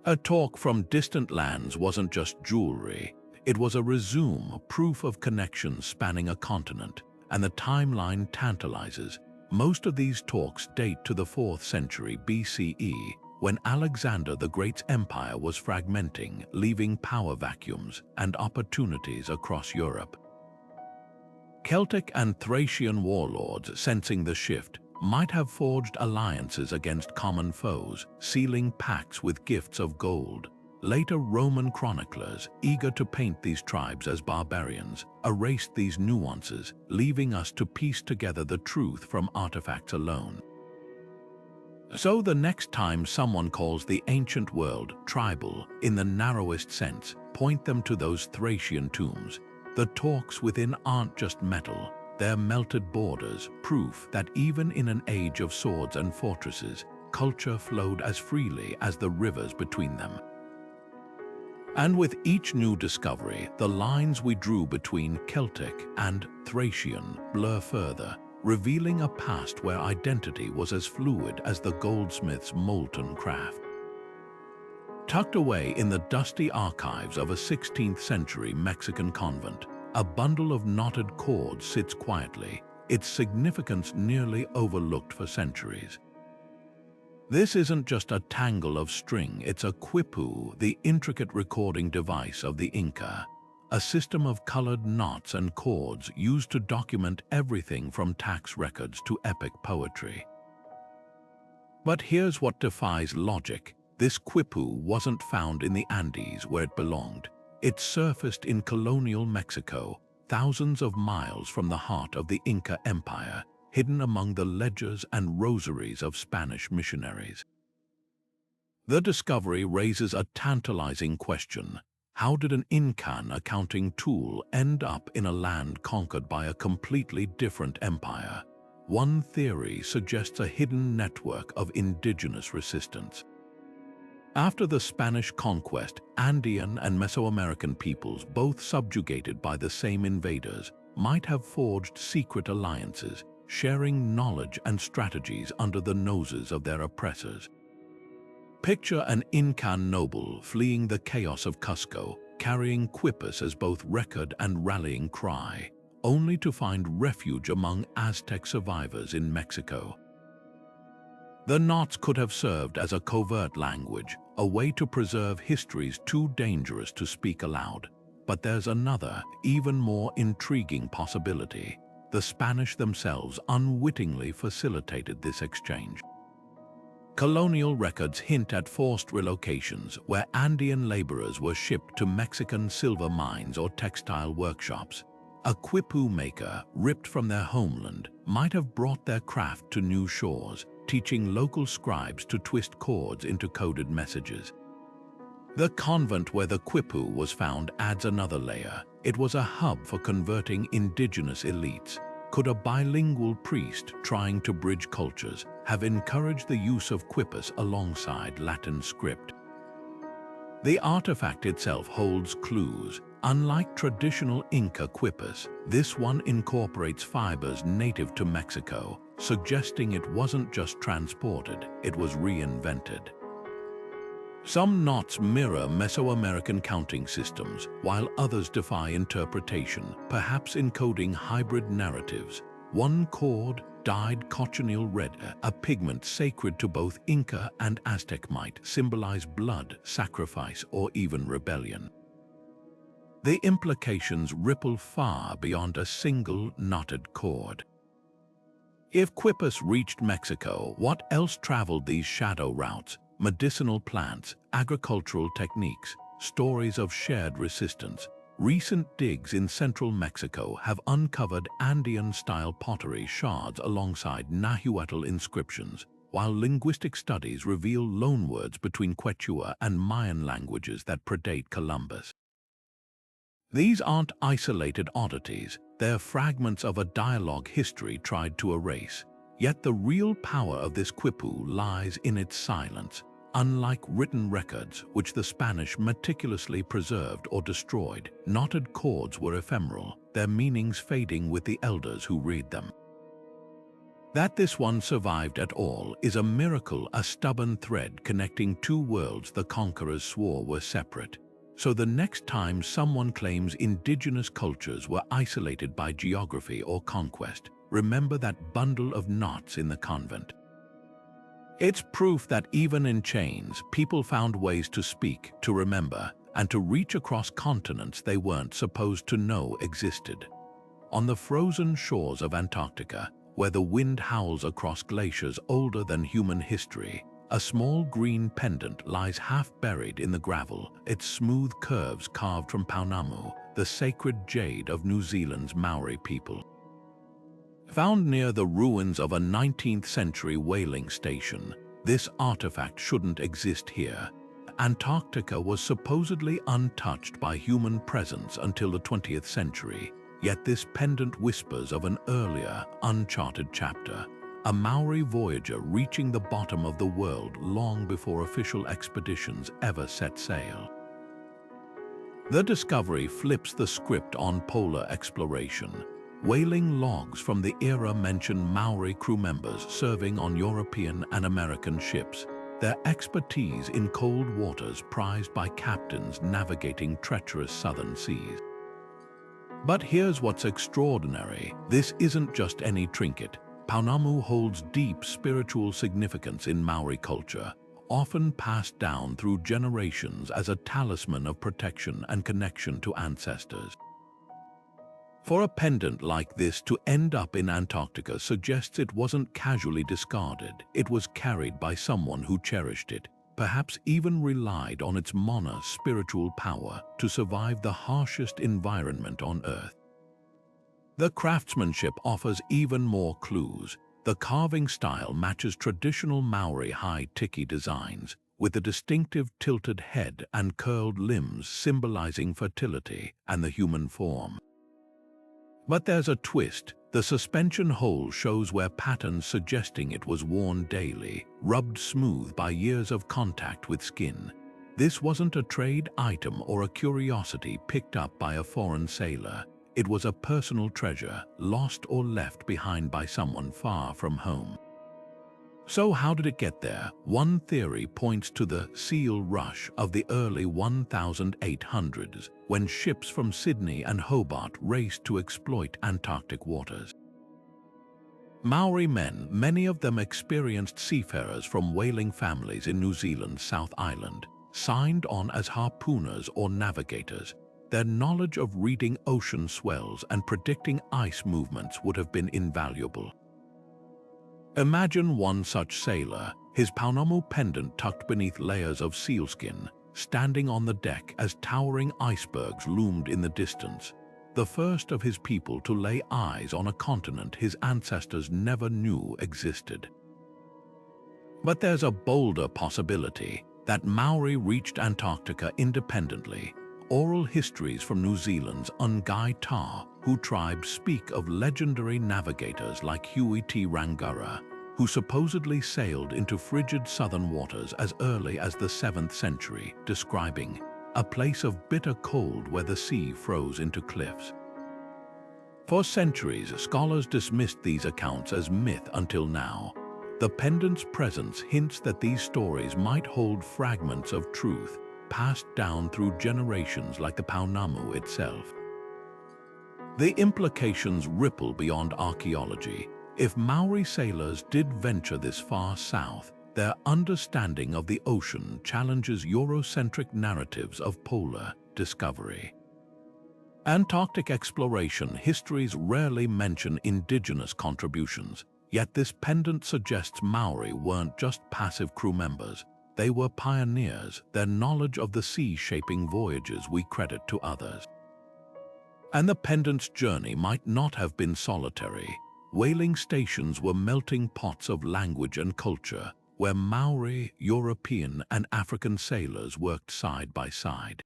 A talk from distant lands wasn't just jewelry, it was a resume, proof of connections spanning a continent, and the timeline tantalizes. Most of these talks date to the 4th century BCE, when Alexander the Great's empire was fragmenting, leaving power vacuums and opportunities across Europe. Celtic and Thracian warlords, sensing the shift, might have forged alliances against common foes, sealing pacts with gifts of gold. Later Roman chroniclers, eager to paint these tribes as barbarians, erased these nuances, leaving us to piece together the truth from artifacts alone. So the next time someone calls the ancient world tribal, in the narrowest sense, point them to those Thracian tombs. The talks within aren't just metal, they're melted borders, proof that even in an age of swords and fortresses, culture flowed as freely as the rivers between them. And with each new discovery, the lines we drew between Celtic and Thracian blur further, revealing a past where identity was as fluid as the goldsmith's molten craft. Tucked away in the dusty archives of a 16th-century Mexican convent, A bundle of knotted cords sits quietly, its significance nearly overlooked for centuries. This isn't just a tangle of string, it's a quipu, the intricate recording device of the Inca, a system of colored knots and cords used to document everything from tax records to epic poetry. But here's what defies logic. This quipu wasn't found in the Andes where it belonged. It surfaced in colonial Mexico, thousands of miles from the heart of the Inca Empire, hidden among the ledgers and rosaries of Spanish missionaries. The discovery raises a tantalizing question. How did an Incan accounting tool end up in a land conquered by a completely different empire? One theory suggests a hidden network of indigenous resistance. After the Spanish conquest, Andean and Mesoamerican peoples, both subjugated by the same invaders, might have forged secret alliances, sharing knowledge and strategies under the noses of their oppressors. Picture an Incan noble fleeing the chaos of Cusco, carrying quipus as both record and rallying cry, only to find refuge among Aztec survivors in Mexico. The knots could have served as a covert language, a way to preserve histories too dangerous to speak aloud. But there's another, even more intriguing possibility. The Spanish themselves unwittingly facilitated this exchange. Colonial records hint at forced relocations where Andean laborers were shipped to Mexican silver mines or textile workshops. A quipu maker, ripped from their homeland, might have brought their craft to new shores, teaching local scribes to twist cords into coded messages. The convent where the quipu was found adds another layer. It was a hub for converting indigenous elites. Could a bilingual priest trying to bridge cultures have encouraged the use of quipus alongside Latin script? The artifact itself holds clues. Unlike traditional Inca quipus, this one incorporates fibers native to Mexico, suggesting it wasn't just transported, it was reinvented. Some knots mirror Mesoamerican counting systems, while others defy interpretation, perhaps encoding hybrid narratives. One cord, dyed cochineal red, a pigment sacred to both Inca and Aztec, might symbolize blood, sacrifice, or even rebellion. The implications ripple far beyond a single knotted cord. If quipus reached Mexico, what else traveled these shadow routes? Medicinal plants, agricultural techniques, stories of shared resistance. Recent digs in central Mexico have uncovered Andean-style pottery shards alongside Nahuatl inscriptions, while linguistic studies reveal loanwords between Quechua and Mayan languages that predate Columbus. These aren't isolated oddities, they're fragments of a dialogue history tried to erase. Yet the real power of this quipu lies in its silence. Unlike written records, which the Spanish meticulously preserved or destroyed, knotted cords were ephemeral, their meanings fading with the elders who read them. That this one survived at all is a miracle, a stubborn thread connecting two worlds the conquerors swore were separate. So the next time someone claims indigenous cultures were isolated by geography or conquest, remember that bundle of knots in the convent. It's proof that even in chains, people found ways to speak, to remember, and to reach across continents they weren't supposed to know existed. On the frozen shores of Antarctica, where the wind howls across glaciers older than human history, a small green pendant lies half buried in the gravel, its smooth curves carved from Pownamu, the sacred jade of New Zealand's Maori people. Found near the ruins of a 19th-century whaling station, this artifact shouldn't exist here. Antarctica was supposedly untouched by human presence until the 20th century, yet this pendant whispers of an earlier, uncharted chapter, a Maori voyager reaching the bottom of the world long before official expeditions ever set sail. The discovery flips the script on polar exploration. Whaling logs from the era mention Maori crew members serving on European and American ships, their expertise in cold waters prized by captains navigating treacherous southern seas. But here's what's extraordinary. This isn't just any trinket. Pownamu holds deep spiritual significance in Maori culture, often passed down through generations as a talisman of protection and connection to ancestors. For a pendant like this to end up in Antarctica suggests it wasn't casually discarded. It was carried by someone who cherished it, perhaps even relied on its mana spiritual power to survive the harshest environment on Earth. The craftsmanship offers even more clues. The carving style matches traditional Maori high tiki designs, with a distinctive tilted head and curled limbs symbolizing fertility and the human form. But there's a twist. The suspension hole shows where patterns suggesting it was worn daily, rubbed smooth by years of contact with skin. This wasn't a trade item or a curiosity picked up by a foreign sailor. It was a personal treasure, lost or left behind by someone far from home. So how did it get there? One theory points to the seal rush of the early 1800s, when ships from Sydney and Hobart raced to exploit Antarctic waters. Maori men, many of them experienced seafarers from whaling families in New Zealand's South Island, signed on as harpooners or navigators. Their knowledge of reading ocean swells and predicting ice movements would have been invaluable. Imagine one such sailor, his Pownamu pendant tucked beneath layers of sealskin, standing on the deck as towering icebergs loomed in the distance, the first of his people to lay eyes on a continent his ancestors never knew existed. But there's a bolder possibility, that Maori reached Antarctica independently. Oral histories from New Zealand's Ngai Tā Hu tribe speak of legendary navigators like Hui Te Rangara, who supposedly sailed into frigid southern waters as early as the 7th century, describing a place of bitter cold where the sea froze into cliffs. For centuries, scholars dismissed these accounts as myth until now. The pendant's presence hints that these stories might hold fragments of truth, passed down through generations like the Pownamu itself. The implications ripple beyond archaeology. If Maori sailors did venture this far south, their understanding of the ocean challenges Eurocentric narratives of polar discovery. Antarctic exploration histories rarely mention indigenous contributions, yet this pendant suggests Maori weren't just passive crew members. They were pioneers, their knowledge of the sea shaping voyages we credit to others. And the pendant's journey might not have been solitary. Whaling stations were melting pots of language and culture, where Maori, European, and African sailors worked side by side.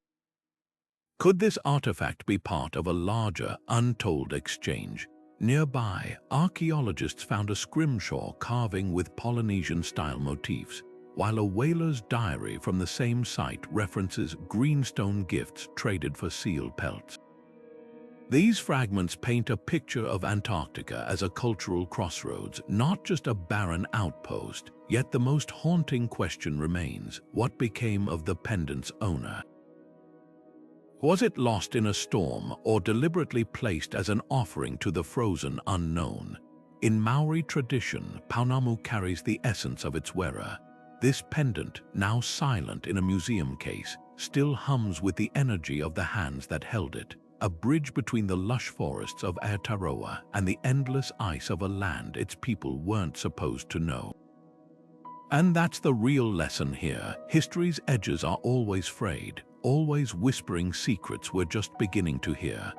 Could this artifact be part of a larger, untold exchange? Nearby, archaeologists found a scrimshaw carving with Polynesian-style motifs, while a whaler's diary from the same site references greenstone gifts traded for seal pelts. These fragments paint a picture of Antarctica as a cultural crossroads, not just a barren outpost. Yet the most haunting question remains: what became of the pendant's owner? Was it lost in a storm or deliberately placed as an offering to the frozen unknown? In Maori tradition, Pownamu carries the essence of its wearer. This pendant, now silent in a museum case, still hums with the energy of the hands that held it, a bridge between the lush forests of Aotearoa and the endless ice of a land its people weren't supposed to know. And that's the real lesson here. History's edges are always frayed, always whispering secrets we're just beginning to hear.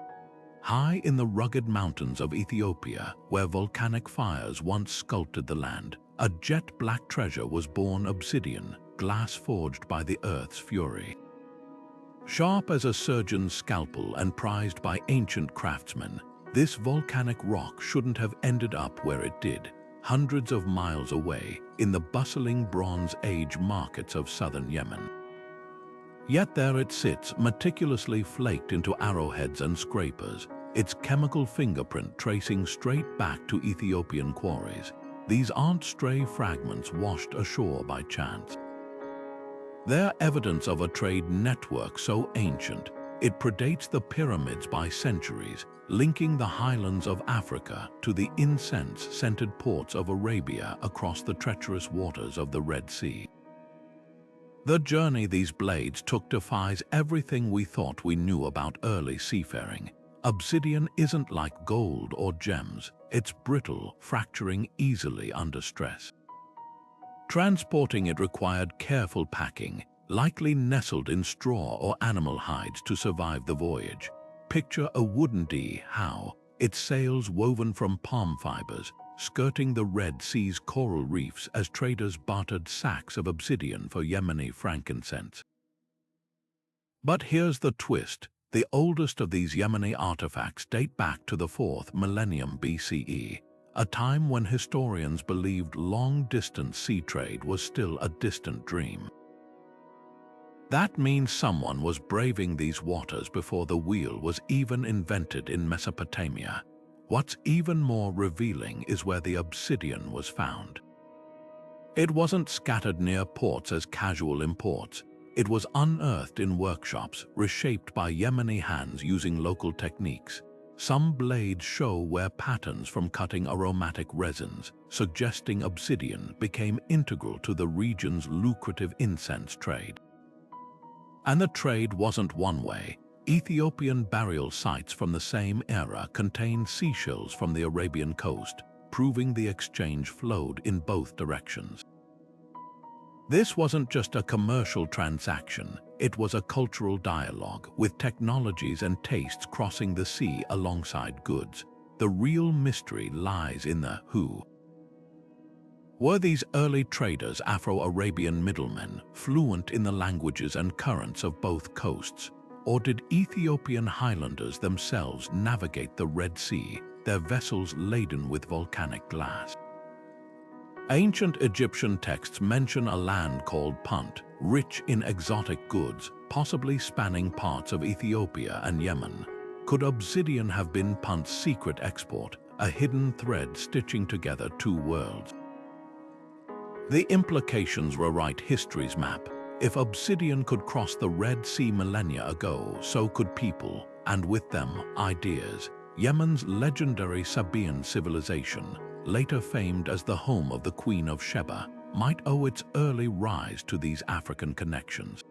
High in the rugged mountains of Ethiopia, where volcanic fires once sculpted the land, a jet-black treasure was born: obsidian, glass forged by the earth's fury. Sharp as a surgeon's scalpel and prized by ancient craftsmen, this volcanic rock shouldn't have ended up where it did, hundreds of miles away, in the bustling Bronze Age markets of southern Yemen. Yet there it sits, meticulously flaked into arrowheads and scrapers, its chemical fingerprint tracing straight back to Ethiopian quarries. These aren't stray fragments washed ashore by chance. They're evidence of a trade network so ancient, It predates the pyramids by centuries, linking the highlands of Africa to the incense-scented ports of Arabia across the treacherous waters of the Red Sea. The journey these blades took defies everything we thought we knew about early seafaring. Obsidian isn't like gold or gems. It's brittle, fracturing easily under stress. Transporting it required careful packing, likely nestled in straw or animal hides to survive the voyage. Picture a wooden dhow, its sails woven from palm fibers, skirting the Red Sea's coral reefs as traders bartered sacks of obsidian for Yemeni frankincense. But here's the twist. The oldest of these Yemeni artifacts date back to the 4th millennium BCE, a time when historians believed long-distance sea trade was still a distant dream. That means someone was braving these waters before the wheel was even invented in Mesopotamia. What's even more revealing is where the obsidian was found. It wasn't scattered near ports as casual imports. It was unearthed in workshops, reshaped by Yemeni hands using local techniques. Some blades show where patterns from cutting aromatic resins, suggesting obsidian, became integral to the region's lucrative incense trade. And the trade wasn't one way. Ethiopian burial sites from the same era contained seashells from the Arabian coast, proving the exchange flowed in both directions. This wasn't just a commercial transaction, it was a cultural dialogue, with technologies and tastes crossing the sea alongside goods. The real mystery lies in the who. Were these early traders Afro-Arabian middlemen, fluent in the languages and currents of both coasts? Or did Ethiopian highlanders themselves navigate the Red Sea, their vessels laden with volcanic glass? Ancient Egyptian texts mention a land called Punt, rich in exotic goods, possibly spanning parts of Ethiopia and Yemen. Could obsidian have been Punt's secret export, a hidden thread stitching together two worlds? The implications rewrite history's map. If obsidian could cross the Red Sea millennia ago, so could people, and with them, ideas. Yemen's legendary Sabaean civilization, later famed as the home of the Queen of Sheba, might owe its early rise to these African connections.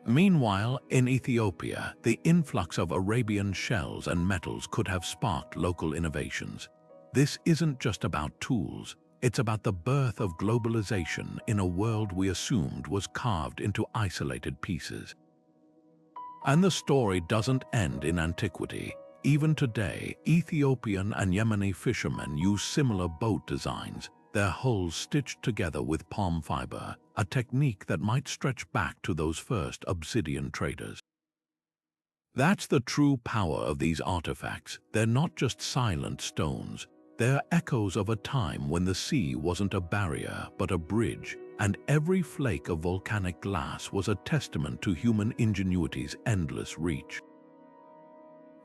Meanwhile, in Ethiopia, the influx of Arabian shells and metals could have sparked local innovations. This isn't just about tools, it's about the birth of globalization in a world we assumed was carved into isolated pieces. And the story doesn't end in antiquity. Even today, Ethiopian and Yemeni fishermen use similar boat designs, their hulls stitched together with palm fiber, a technique that might stretch back to those first obsidian traders. That's the true power of these artifacts. They're not just silent stones. They're echoes of a time when the sea wasn't a barrier but a bridge, and every flake of volcanic glass was a testament to human ingenuity's endless reach.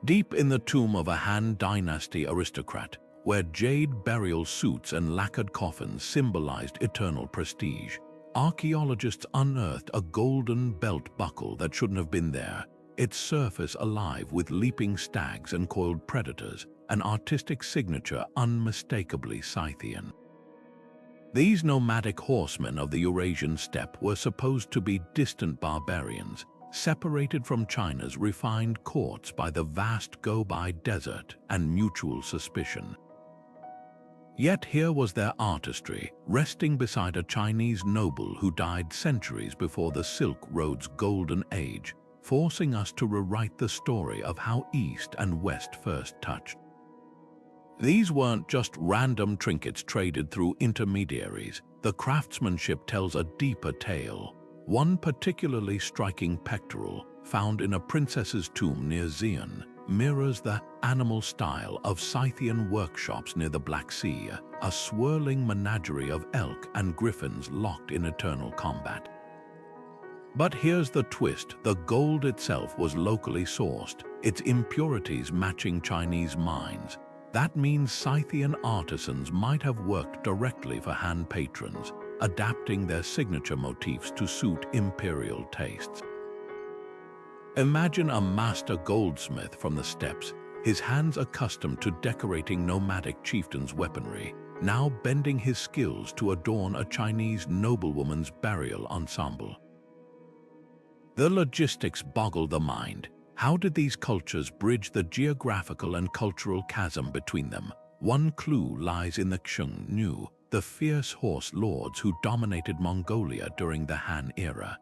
Deep in the tomb of a Han Dynasty aristocrat, where jade burial suits and lacquered coffins symbolized eternal prestige, archaeologists unearthed a golden belt buckle that shouldn't have been there, its surface alive with leaping stags and coiled predators, an artistic signature unmistakably Scythian. These nomadic horsemen of the Eurasian steppe were supposed to be distant barbarians, separated from China's refined courts by the vast Gobi Desert and mutual suspicion. Yet here was their artistry, resting beside a Chinese noble who died centuries before the Silk Road's golden age, forcing us to rewrite the story of how East and West first touched. These weren't just random trinkets traded through intermediaries. The craftsmanship tells a deeper tale. One particularly striking pectoral, found in a princess's tomb near Zion, mirrors the animal style of Scythian workshops near the Black Sea, a swirling menagerie of elk and griffins locked in eternal combat. But here's the twist: the gold itself was locally sourced, its impurities matching Chinese mines. That means Scythian artisans might have worked directly for Han patrons, adapting their signature motifs to suit imperial tastes. Imagine a master goldsmith from the steppes, his hands accustomed to decorating nomadic chieftains' weaponry, now bending his skills to adorn a Chinese noblewoman's burial ensemble. The logistics boggle the mind. How did these cultures bridge the geographical and cultural chasm between them? One clue lies in the Xiongnu, the fierce horse lords who dominated Mongolia during the Han era.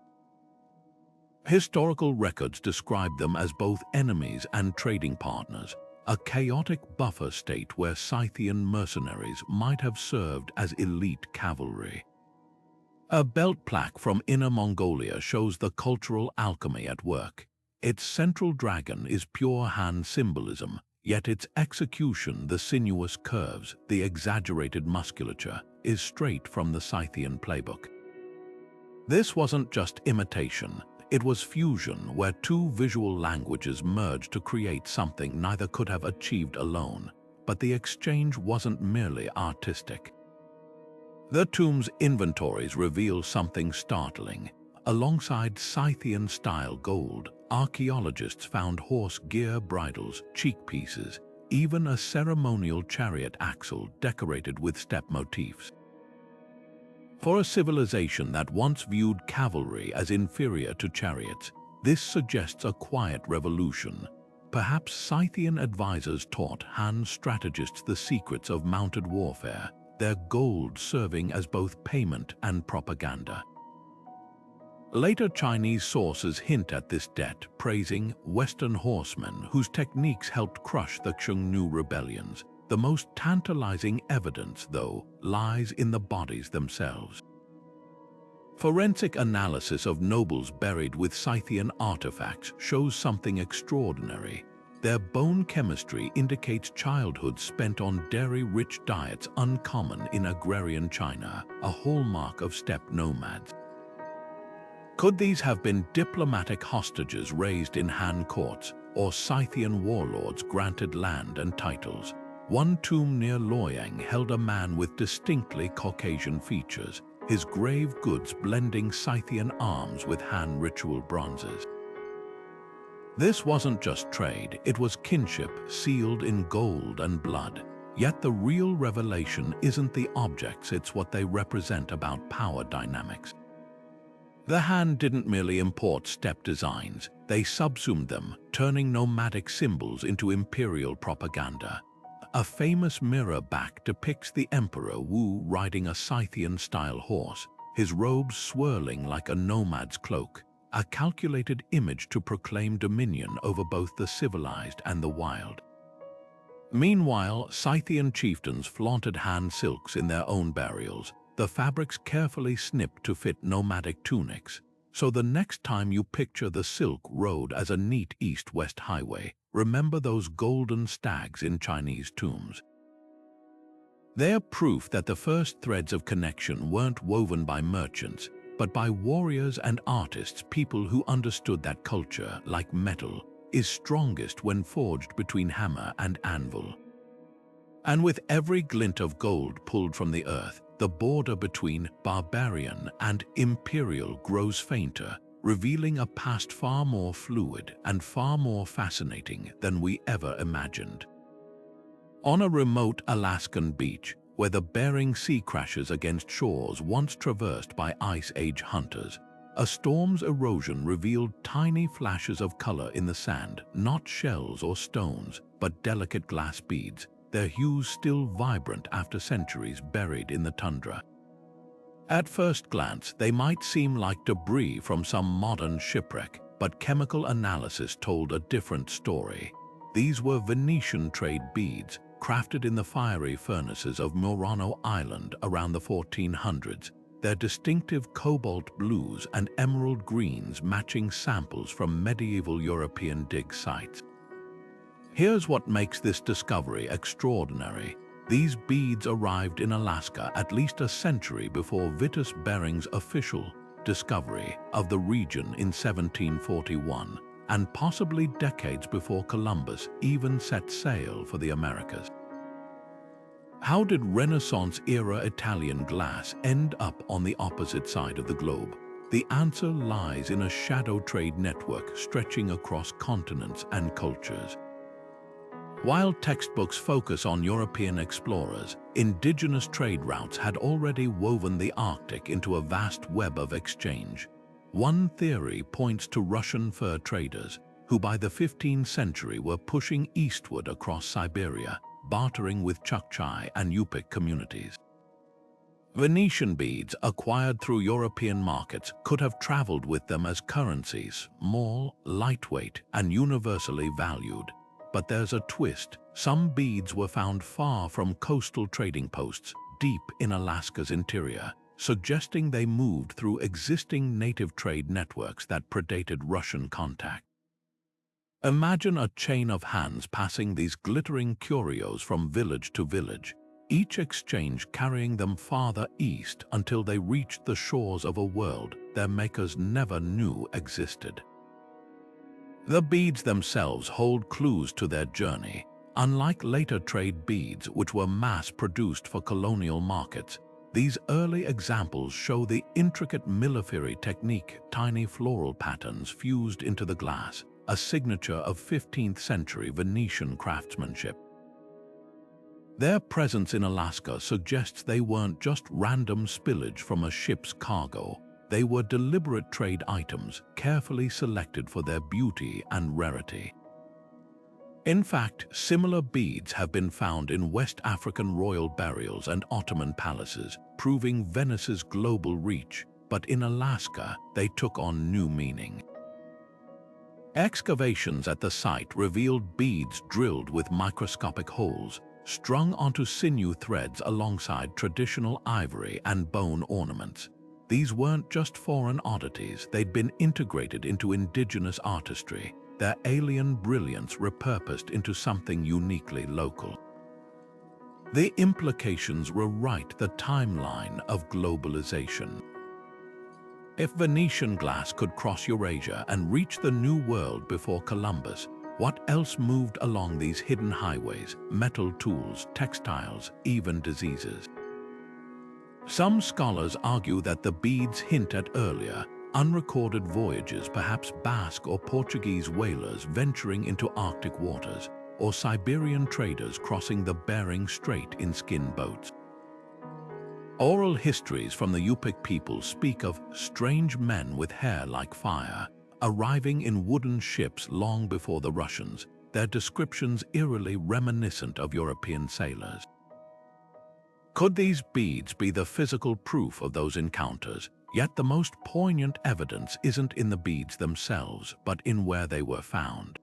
Historical records describe them as both enemies and trading partners, a chaotic buffer state where Scythian mercenaries might have served as elite cavalry. A belt plaque from Inner Mongolia shows the cultural alchemy at work. Its central dragon is pure Han symbolism, yet its execution, the sinuous curves, the exaggerated musculature, is straight from the Scythian playbook. This wasn't just imitation. It was fusion, where two visual languages merged to create something neither could have achieved alone. But the exchange wasn't merely artistic. The tomb's inventories reveal something startling. Alongside Scythian-style gold, archaeologists found horse gear bridles, cheek pieces, even a ceremonial chariot axle decorated with steppe motifs. For a civilization that once viewed cavalry as inferior to chariots, this suggests a quiet revolution. Perhaps Scythian advisors taught Han strategists the secrets of mounted warfare, their gold serving as both payment and propaganda. Later Chinese sources hint at this debt, praising Western horsemen whose techniques helped crush the Xiongnu rebellions. The most tantalizing evidence, though, lies in the bodies themselves. Forensic analysis of nobles buried with Scythian artifacts shows something extraordinary. Their bone chemistry indicates childhood spent on dairy-rich diets uncommon in agrarian China, a hallmark of steppe nomads. Could these have been diplomatic hostages raised in Han courts, or Scythian warlords granted land and titles? One tomb near Loyang held a man with distinctly Caucasian features, his grave goods blending Scythian arms with Han ritual bronzes. This wasn't just trade, it was kinship sealed in gold and blood. Yet the real revelation isn't the objects, it's what they represent about power dynamics. The Han didn't merely import steppe designs, they subsumed them, turning nomadic symbols into imperial propaganda. A famous mirror back depicts the Emperor Wu riding a Scythian-style horse, his robes swirling like a nomad's cloak, a calculated image to proclaim dominion over both the civilized and the wild. Meanwhile, Scythian chieftains flaunted Han silks in their own burials, the fabrics carefully snipped to fit nomadic tunics. So the next time you picture the Silk Road as a neat east-west highway, remember those golden stags in Chinese tombs. They're proof that the first threads of connection weren't woven by merchants, but by warriors and artists, people who understood that culture, like metal, is strongest when forged between hammer and anvil. And with every glint of gold pulled from the earth, the border between barbarian and imperial grows fainter, revealing a past far more fluid and far more fascinating than we ever imagined. On a remote Alaskan beach, where the Bering Sea crashes against shores once traversed by Ice Age hunters, a storm's erosion revealed tiny flashes of color in the sand, not shells or stones, but delicate glass beads, their hues still vibrant after centuries buried in the tundra. At first glance, they might seem like debris from some modern shipwreck, but chemical analysis told a different story. These were Venetian trade beads, crafted in the fiery furnaces of Murano Island around the 1400s, their distinctive cobalt blues and emerald greens matching samples from medieval European dig sites. Here's what makes this discovery extraordinary. These beads arrived in Alaska at least a century before Vitus Bering's official discovery of the region in 1741, and possibly decades before Columbus even set sail for the Americas. How did Renaissance-era Italian glass end up on the opposite side of the globe? The answer lies in a shadow trade network stretching across continents and cultures. While textbooks focus on European explorers, indigenous trade routes had already woven the Arctic into a vast web of exchange. One theory points to Russian fur traders, who by the 15th century were pushing eastward across Siberia, bartering with Chukchi and Yupik communities. Venetian beads acquired through European markets could have traveled with them as currencies, small, lightweight, and universally valued. But there's a twist. Some beads were found far from coastal trading posts, deep in Alaska's interior, suggesting they moved through existing native trade networks that predated Russian contact. Imagine a chain of hands passing these glittering curios from village to village, each exchange carrying them farther east until they reached the shores of a world their makers never knew existed. The beads themselves hold clues to their journey. Unlike later trade beads, which were mass-produced for colonial markets, these early examples show the intricate millefeury technique, tiny floral patterns fused into the glass, a signature of 15th-century Venetian craftsmanship. Their presence in Alaska suggests they weren't just random spillage from a ship's cargo. They were deliberate trade items, carefully selected for their beauty and rarity. In fact, similar beads have been found in West African royal burials and Ottoman palaces, proving Venice's global reach, but in Alaska, they took on new meaning. Excavations at the site revealed beads drilled with microscopic holes, strung onto sinew threads alongside traditional ivory and bone ornaments. These weren't just foreign oddities, they'd been integrated into indigenous artistry, their alien brilliance repurposed into something uniquely local. The implications rewrite the timeline of globalization. If Venetian glass could cross Eurasia and reach the New World before Columbus, what else moved along these hidden highways? Metal tools, textiles, even diseases. Some scholars argue that the beads hint at earlier, unrecorded voyages, perhaps Basque or Portuguese whalers venturing into Arctic waters, or Siberian traders crossing the Bering Strait in skin boats. Oral histories from the Yupik people speak of strange men with hair like fire, arriving in wooden ships long before the Russians, their descriptions eerily reminiscent of European sailors. Could these beads be the physical proof of those encounters? Yet the most poignant evidence isn't in the beads themselves, but in where they were found.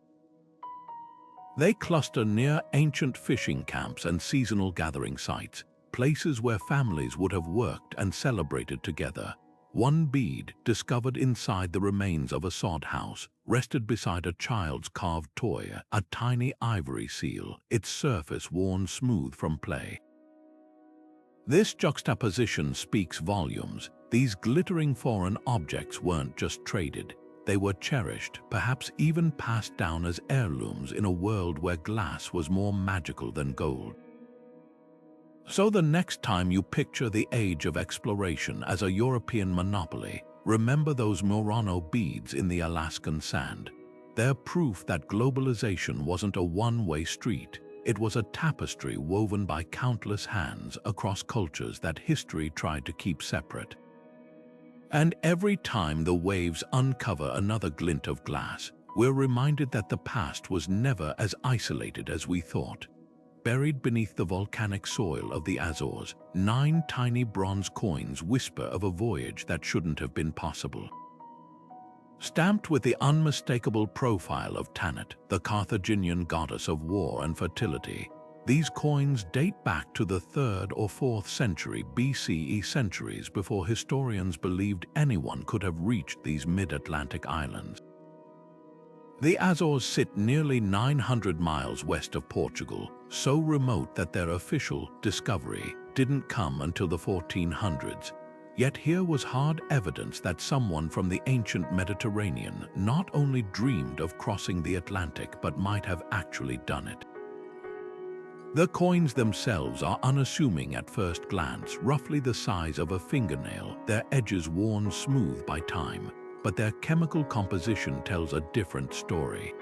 They cluster near ancient fishing camps and seasonal gathering sites, places where families would have worked and celebrated together. One bead, discovered inside the remains of a sod house, rested beside a child's carved toy, a tiny ivory seal, its surface worn smooth from play. This juxtaposition speaks volumes. These glittering foreign objects weren't just traded. They were cherished, perhaps even passed down as heirlooms in a world where glass was more magical than gold. So the next time you picture the age of exploration as a European monopoly, remember those Murano beads in the Alaskan sand. They're proof that globalization wasn't a one-way street. It was a tapestry woven by countless hands across cultures that history tried to keep separate. And every time the waves uncover another glint of glass, we're reminded that the past was never as isolated as we thought. Buried beneath the volcanic soil of the Azores, 9 tiny bronze coins whisper of a voyage that shouldn't have been possible. Stamped with the unmistakable profile of Tanit, the Carthaginian goddess of war and fertility, these coins date back to the 3rd or 4th century BCE, centuries before historians believed anyone could have reached these mid-Atlantic islands. The Azores sit nearly 900 miles west of Portugal, so remote that their official discovery didn't come until the 1400s. Yet here was hard evidence that someone from the ancient Mediterranean not only dreamed of crossing the Atlantic but might have actually done it. The coins themselves are unassuming at first glance, roughly the size of a fingernail, their edges worn smooth by time, but their chemical composition tells a different story.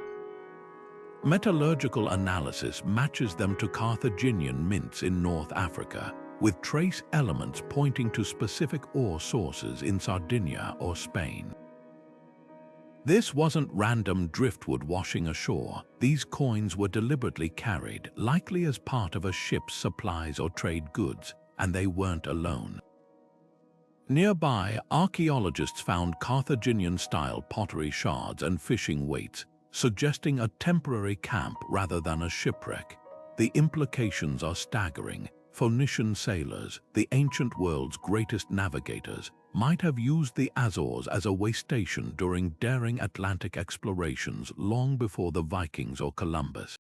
Metallurgical analysis matches them to Carthaginian mints in North Africa, with trace elements pointing to specific ore sources in Sardinia or Spain. This wasn't random driftwood washing ashore. These coins were deliberately carried, likely as part of a ship's supplies or trade goods, and they weren't alone. Nearby, archaeologists found Carthaginian-style pottery shards and fishing weights, suggesting a temporary camp rather than a shipwreck. The implications are staggering. Phoenician sailors, the ancient world's greatest navigators, might have used the Azores as a way station during daring Atlantic explorations long before the Vikings or Columbus.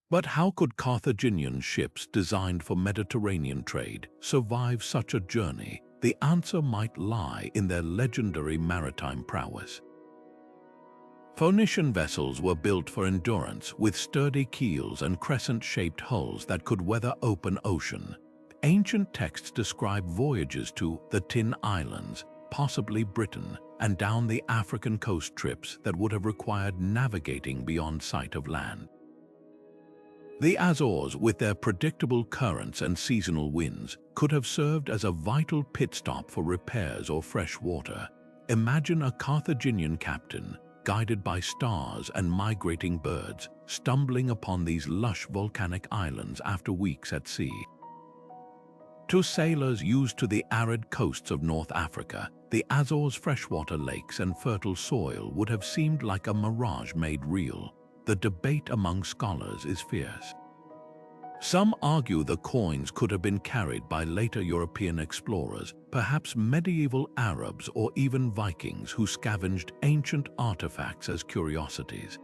But how could Carthaginian ships designed for Mediterranean trade survive such a journey? The answer might lie in their legendary maritime prowess. Phoenician vessels were built for endurance, with sturdy keels and crescent-shaped hulls that could weather open ocean. Ancient texts describe voyages to the Tin Islands, possibly Britain, and down the African coast trips that would have required navigating beyond sight of land. The Azores, with their predictable currents and seasonal winds, could have served as a vital pit stop for repairs or fresh water. Imagine a Carthaginian captain, guided by stars and migrating birds, stumbling upon these lush volcanic islands after weeks at sea. To sailors used to the arid coasts of North Africa, the Azores' freshwater lakes and fertile soil would have seemed like a mirage made real. The debate among scholars is fierce. Some argue the coins could have been carried by later European explorers, perhaps medieval Arabs or even Vikings who scavenged ancient artifacts as curiosities.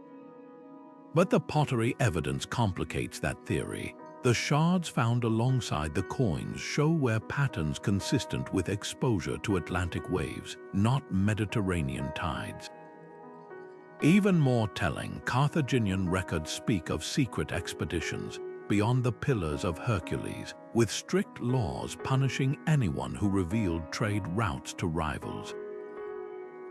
But the pottery evidence complicates that theory. The shards found alongside the coins show where patterns consistent with exposure to Atlantic waves, not Mediterranean tides. Even more telling, Carthaginian records speak of secret expeditions beyond the Pillars of Hercules, with strict laws punishing anyone who revealed trade routes to rivals.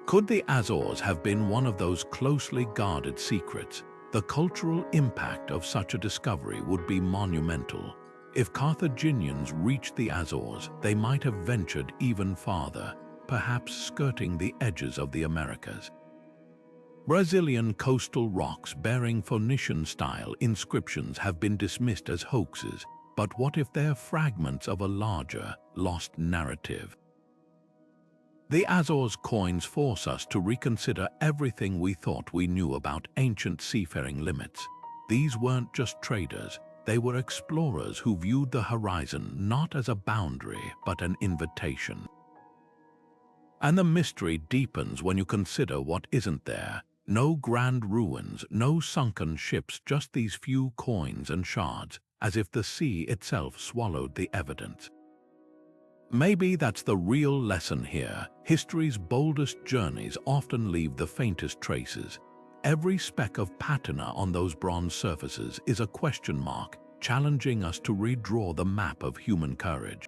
Could the Azores have been one of those closely guarded secrets? The cultural impact of such a discovery would be monumental. If Carthaginians reached the Azores, they might have ventured even farther, perhaps skirting the edges of the Americas. Brazilian coastal rocks bearing Phoenician-style inscriptions have been dismissed as hoaxes, but what if they're fragments of a larger, lost narrative? The Azores coins force us to reconsider everything we thought we knew about ancient seafaring limits. These weren't just traders, they were explorers who viewed the horizon not as a boundary, but an invitation. And the mystery deepens when you consider what isn't there. No grand ruins, no sunken ships, just these few coins and shards, as if the sea itself swallowed the evidence. Maybe that's the real lesson here. History's boldest journeys often leave the faintest traces. Every speck of patina on those bronze surfaces is a question mark, challenging us to redraw the map of human courage.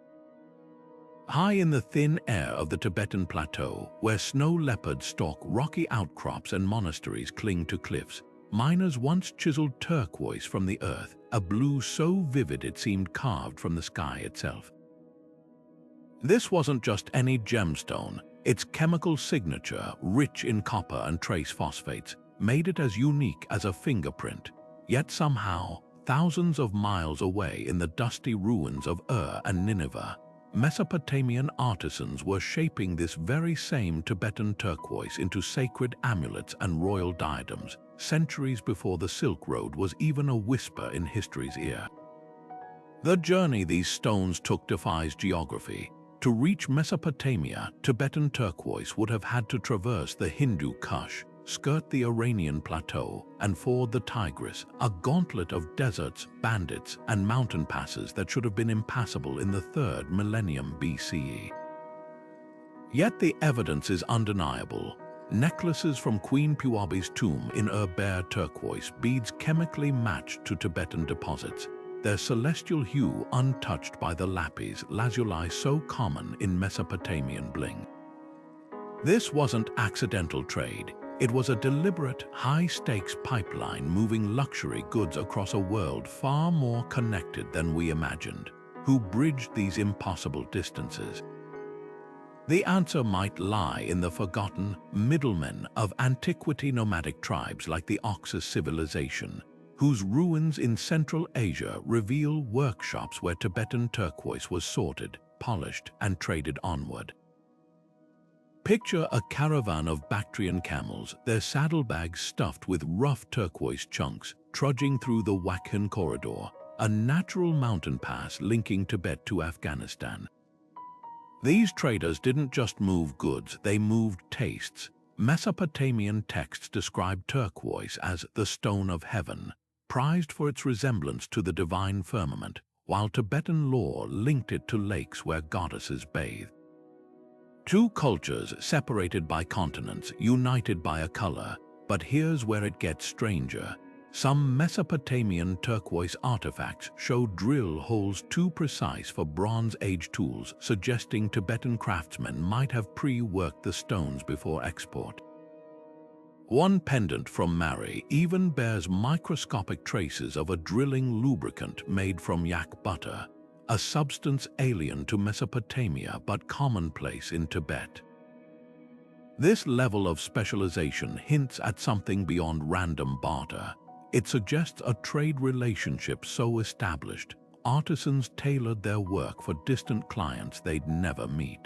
High in the thin air of the Tibetan plateau, where snow leopards stalk rocky outcrops and monasteries cling to cliffs, miners once chiseled turquoise from the earth, a blue so vivid it seemed carved from the sky itself. This wasn't just any gemstone. Its chemical signature, rich in copper and trace phosphates, made it as unique as a fingerprint. Yet somehow, thousands of miles away in the dusty ruins of Ur and Nineveh, Mesopotamian artisans were shaping this very same Tibetan turquoise into sacred amulets and royal diadems, centuries before the Silk Road was even a whisper in history's ear. The journey these stones took defies geography. To reach Mesopotamia, Tibetan turquoise would have had to traverse the Hindu Kush, skirt the Iranian plateau, and ford the Tigris, a gauntlet of deserts, bandits, and mountain passes that should have been impassable in the 3rd millennium BCE. Yet the evidence is undeniable. necklaces from Queen Puabi's tomb in bear turquoise, beads chemically matched to Tibetan deposits, their celestial hue untouched by the lapis lazuli so common in Mesopotamian bling. This wasn't accidental trade. It was a deliberate, high-stakes pipeline moving luxury goods across a world far more connected than we imagined. Who bridged these impossible distances? The answer might lie in the forgotten middlemen of antiquity, nomadic tribes like the Oxus civilization, whose ruins in Central Asia reveal workshops where Tibetan turquoise was sorted, polished, and traded onward. Picture a caravan of Bactrian camels, their saddlebags stuffed with rough turquoise chunks, trudging through the Wakhan corridor, a natural mountain pass linking Tibet to Afghanistan. These traders didn't just move goods, they moved tastes. Mesopotamian texts describe turquoise as the stone of heaven, prized for its resemblance to the divine firmament, while Tibetan lore linked it to lakes where goddesses bathed. Two cultures separated by continents, united by a color, but here's where it gets stranger. Some Mesopotamian turquoise artifacts show drill holes too precise for Bronze Age tools, suggesting Tibetan craftsmen might have pre-worked the stones before export. One pendant from Mari even bears microscopic traces of a drilling lubricant made from yak butter, a substance alien to Mesopotamia but commonplace in Tibet. This level of specialization hints at something beyond random barter. It suggests a trade relationship so established, artisans tailored their work for distant clients they'd never meet.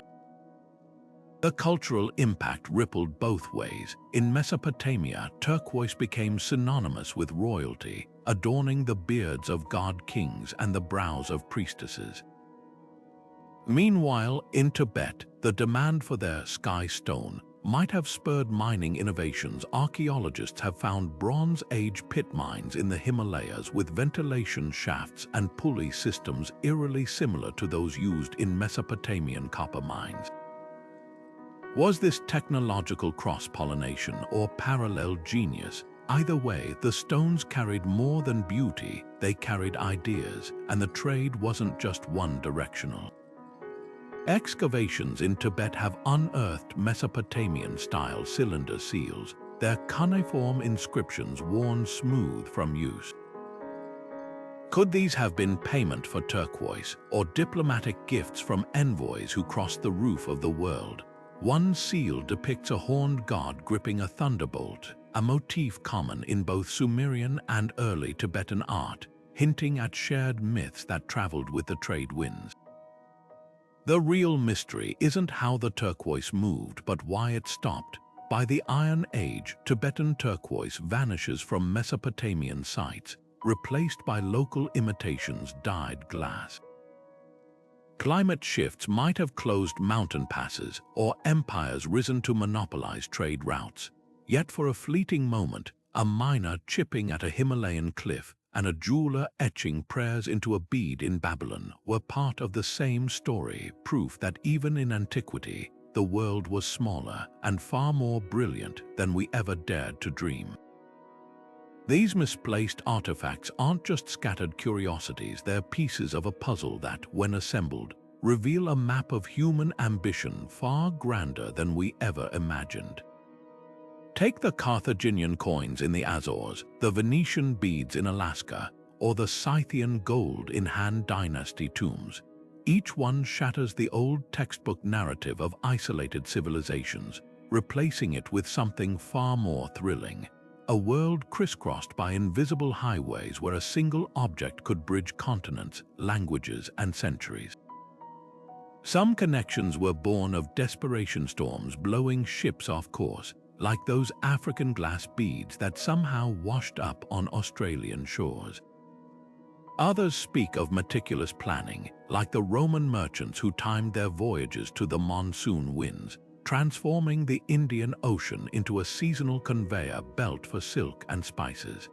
The cultural impact rippled both ways. In Mesopotamia, turquoise became synonymous with royalty, adorning the beards of god-kings and the brows of priestesses. Meanwhile, in Tibet, the demand for their sky stone might have spurred mining innovations. Archaeologists have found Bronze Age pit mines in the Himalayas with ventilation shafts and pulley systems eerily similar to those used in Mesopotamian copper mines. Was this technological cross-pollination or parallel genius? Either way, the stones carried more than beauty, they carried ideas, and the trade wasn't just one-directional. Excavations in Tibet have unearthed Mesopotamian-style cylinder seals, their cuneiform inscriptions worn smooth from use. Could these have been payment for turquoise or diplomatic gifts from envoys who crossed the roof of the world? One seal depicts a horned god gripping a thunderbolt, a motif common in both Sumerian and early Tibetan art, hinting at shared myths that traveled with the trade winds. The real mystery isn't how the turquoise moved, but why it stopped. By the Iron Age, Tibetan turquoise vanishes from Mesopotamian sites, replaced by local imitations dyed glass. Climate shifts might have closed mountain passes or empires risen to monopolize trade routes. Yet for a fleeting moment, a miner chipping at a Himalayan cliff and a jeweler etching prayers into a bead in Babylon were part of the same story, proof that even in antiquity, the world was smaller and far more brilliant than we ever dared to dream. These misplaced artifacts aren't just scattered curiosities, they're pieces of a puzzle that, when assembled, reveal a map of human ambition far grander than we ever imagined. Take the Carthaginian coins in the Azores, the Venetian beads in Alaska, or the Scythian gold in Han Dynasty tombs. Each one shatters the old textbook narrative of isolated civilizations, replacing it with something far more thrilling. A world crisscrossed by invisible highways where a single object could bridge continents, languages, and centuries. Some connections were born of desperation storms blowing ships off course, like those African glass beads that somehow washed up on Australian shores. Others speak of meticulous planning, like the Roman merchants who timed their voyages to the monsoon winds, transforming the Indian Ocean into a seasonal conveyor belt for silk and spices.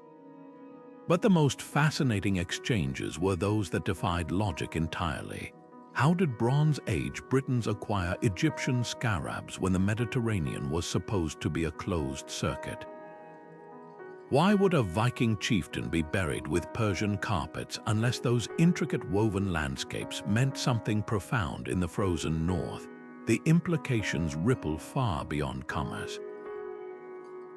But the most fascinating exchanges were those that defied logic entirely. How did Bronze Age Britons acquire Egyptian scarabs when the Mediterranean was supposed to be a closed circuit? Why would a Viking chieftain be buried with Persian carpets unless those intricate woven landscapes meant something profound in the frozen north? The implications ripple far beyond commerce.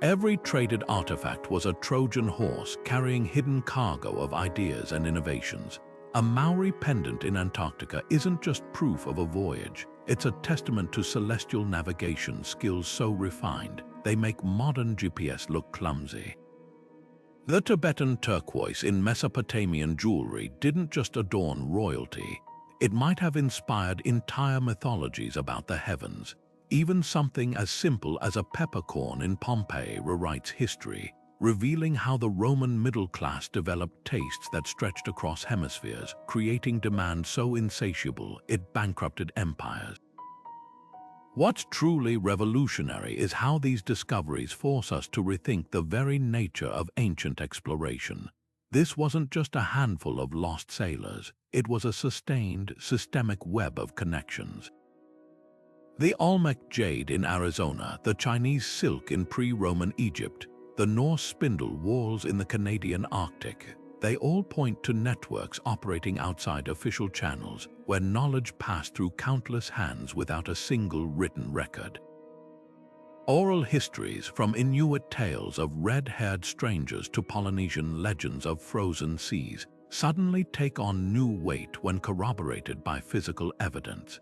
Every traded artifact was a Trojan horse carrying hidden cargo of ideas and innovations. A Maori pendant in Antarctica isn't just proof of a voyage, it's a testament to celestial navigation skills so refined they make modern GPS look clumsy. The Tibetan turquoise in Mesopotamian jewelry didn't just adorn royalty, it might have inspired entire mythologies about the heavens. Even something as simple as a peppercorn in Pompeii rewrites history, revealing how the Roman middle class developed tastes that stretched across hemispheres, creating demand so insatiable it bankrupted empires. What's truly revolutionary is how these discoveries force us to rethink the very nature of ancient exploration. This wasn't just a handful of lost sailors, it was a sustained, systemic web of connections. The Olmec jade in Arizona, the Chinese silk in pre-Roman Egypt, the Norse spindle whorls in the Canadian Arctic, they all point to networks operating outside official channels where knowledge passed through countless hands without a single written record. Oral histories, from Inuit tales of red-haired strangers to Polynesian legends of frozen seas, suddenly take on new weight when corroborated by physical evidence.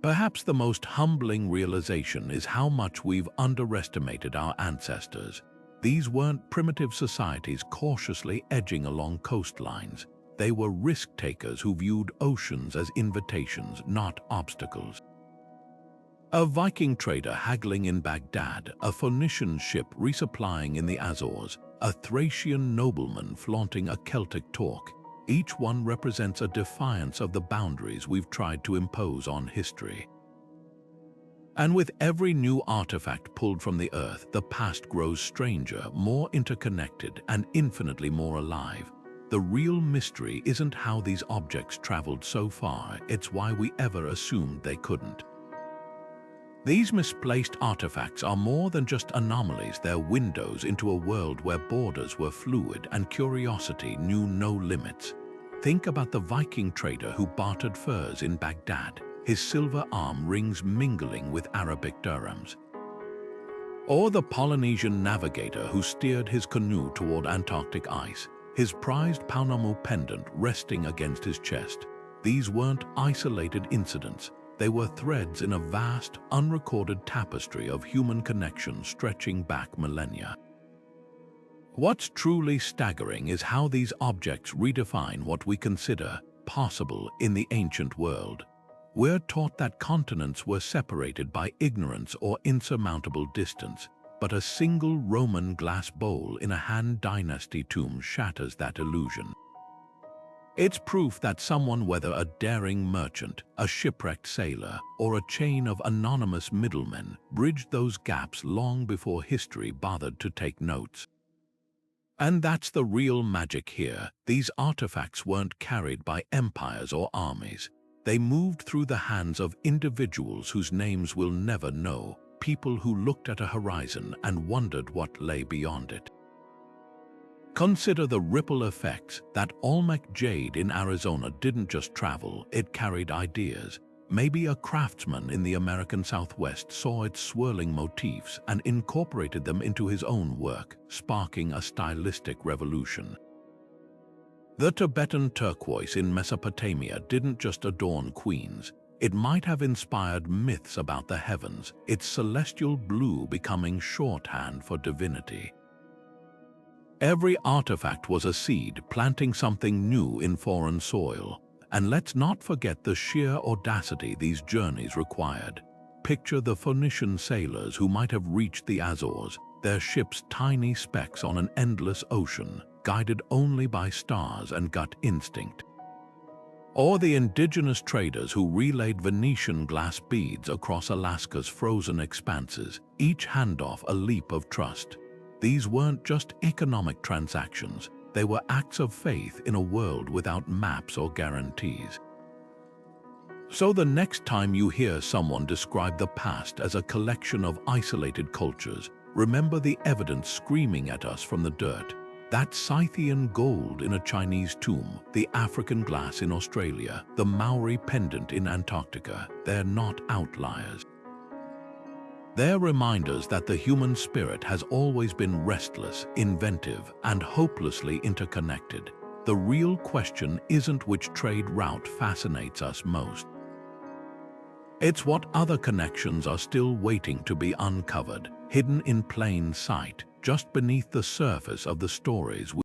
Perhaps the most humbling realization is how much we've underestimated our ancestors. These weren't primitive societies cautiously edging along coastlines. They were risk-takers who viewed oceans as invitations, not obstacles. A Viking trader haggling in Baghdad, a Phoenician ship resupplying in the Azores, a Thracian nobleman flaunting a Celtic talk. Each one represents a defiance of the boundaries we've tried to impose on history. And with every new artifact pulled from the earth, the past grows stranger, more interconnected, and infinitely more alive. The real mystery isn't how these objects traveled so far, it's why we ever assumed they couldn't. These misplaced artifacts are more than just anomalies, they're windows into a world where borders were fluid and curiosity knew no limits. Think about the Viking trader who bartered furs in Baghdad, his silver arm rings mingling with Arabic dirhams. Or the Polynesian navigator who steered his canoe toward Antarctic ice, his prized Pownamu pendant resting against his chest. These weren't isolated incidents. They were threads in a vast, unrecorded tapestry of human connection stretching back millennia. What's truly staggering is how these objects redefine what we consider possible in the ancient world. We're taught that continents were separated by ignorance or insurmountable distance, but a single Roman glass bowl in a Han Dynasty tomb shatters that illusion. It's proof that someone, whether a daring merchant, a shipwrecked sailor, or a chain of anonymous middlemen, bridged those gaps long before history bothered to take notes. And that's the real magic here. These artifacts weren't carried by empires or armies. They moved through the hands of individuals whose names we'll never know, people who looked at a horizon and wondered what lay beyond it. Consider the ripple effects. That Olmec jade in Arizona didn't just travel, it carried ideas. Maybe a craftsman in the American Southwest saw its swirling motifs and incorporated them into his own work, sparking a stylistic revolution. The Tibetan turquoise in Mesopotamia didn't just adorn queens. It might have inspired myths about the heavens, its celestial blue becoming shorthand for divinity. Every artifact was a seed, planting something new in foreign soil. And let's not forget the sheer audacity these journeys required. Picture the Phoenician sailors who might have reached the Azores, their ships tiny specks on an endless ocean, guided only by stars and gut instinct. Or the indigenous traders who relayed Venetian glass beads across Alaska's frozen expanses, each handoff a leap of trust. These weren't just economic transactions, they were acts of faith in a world without maps or guarantees. So the next time you hear someone describe the past as a collection of isolated cultures, remember the evidence screaming at us from the dirt. That Scythian gold in a Chinese tomb, the African glass in Australia, the Maori pendant in Antarctica, they're not outliers. They're reminders that the human spirit has always been restless, inventive, and hopelessly interconnected. The real question isn't which trade route fascinates us most. It's what other connections are still waiting to be uncovered, hidden in plain sight, just beneath the surface of the stories we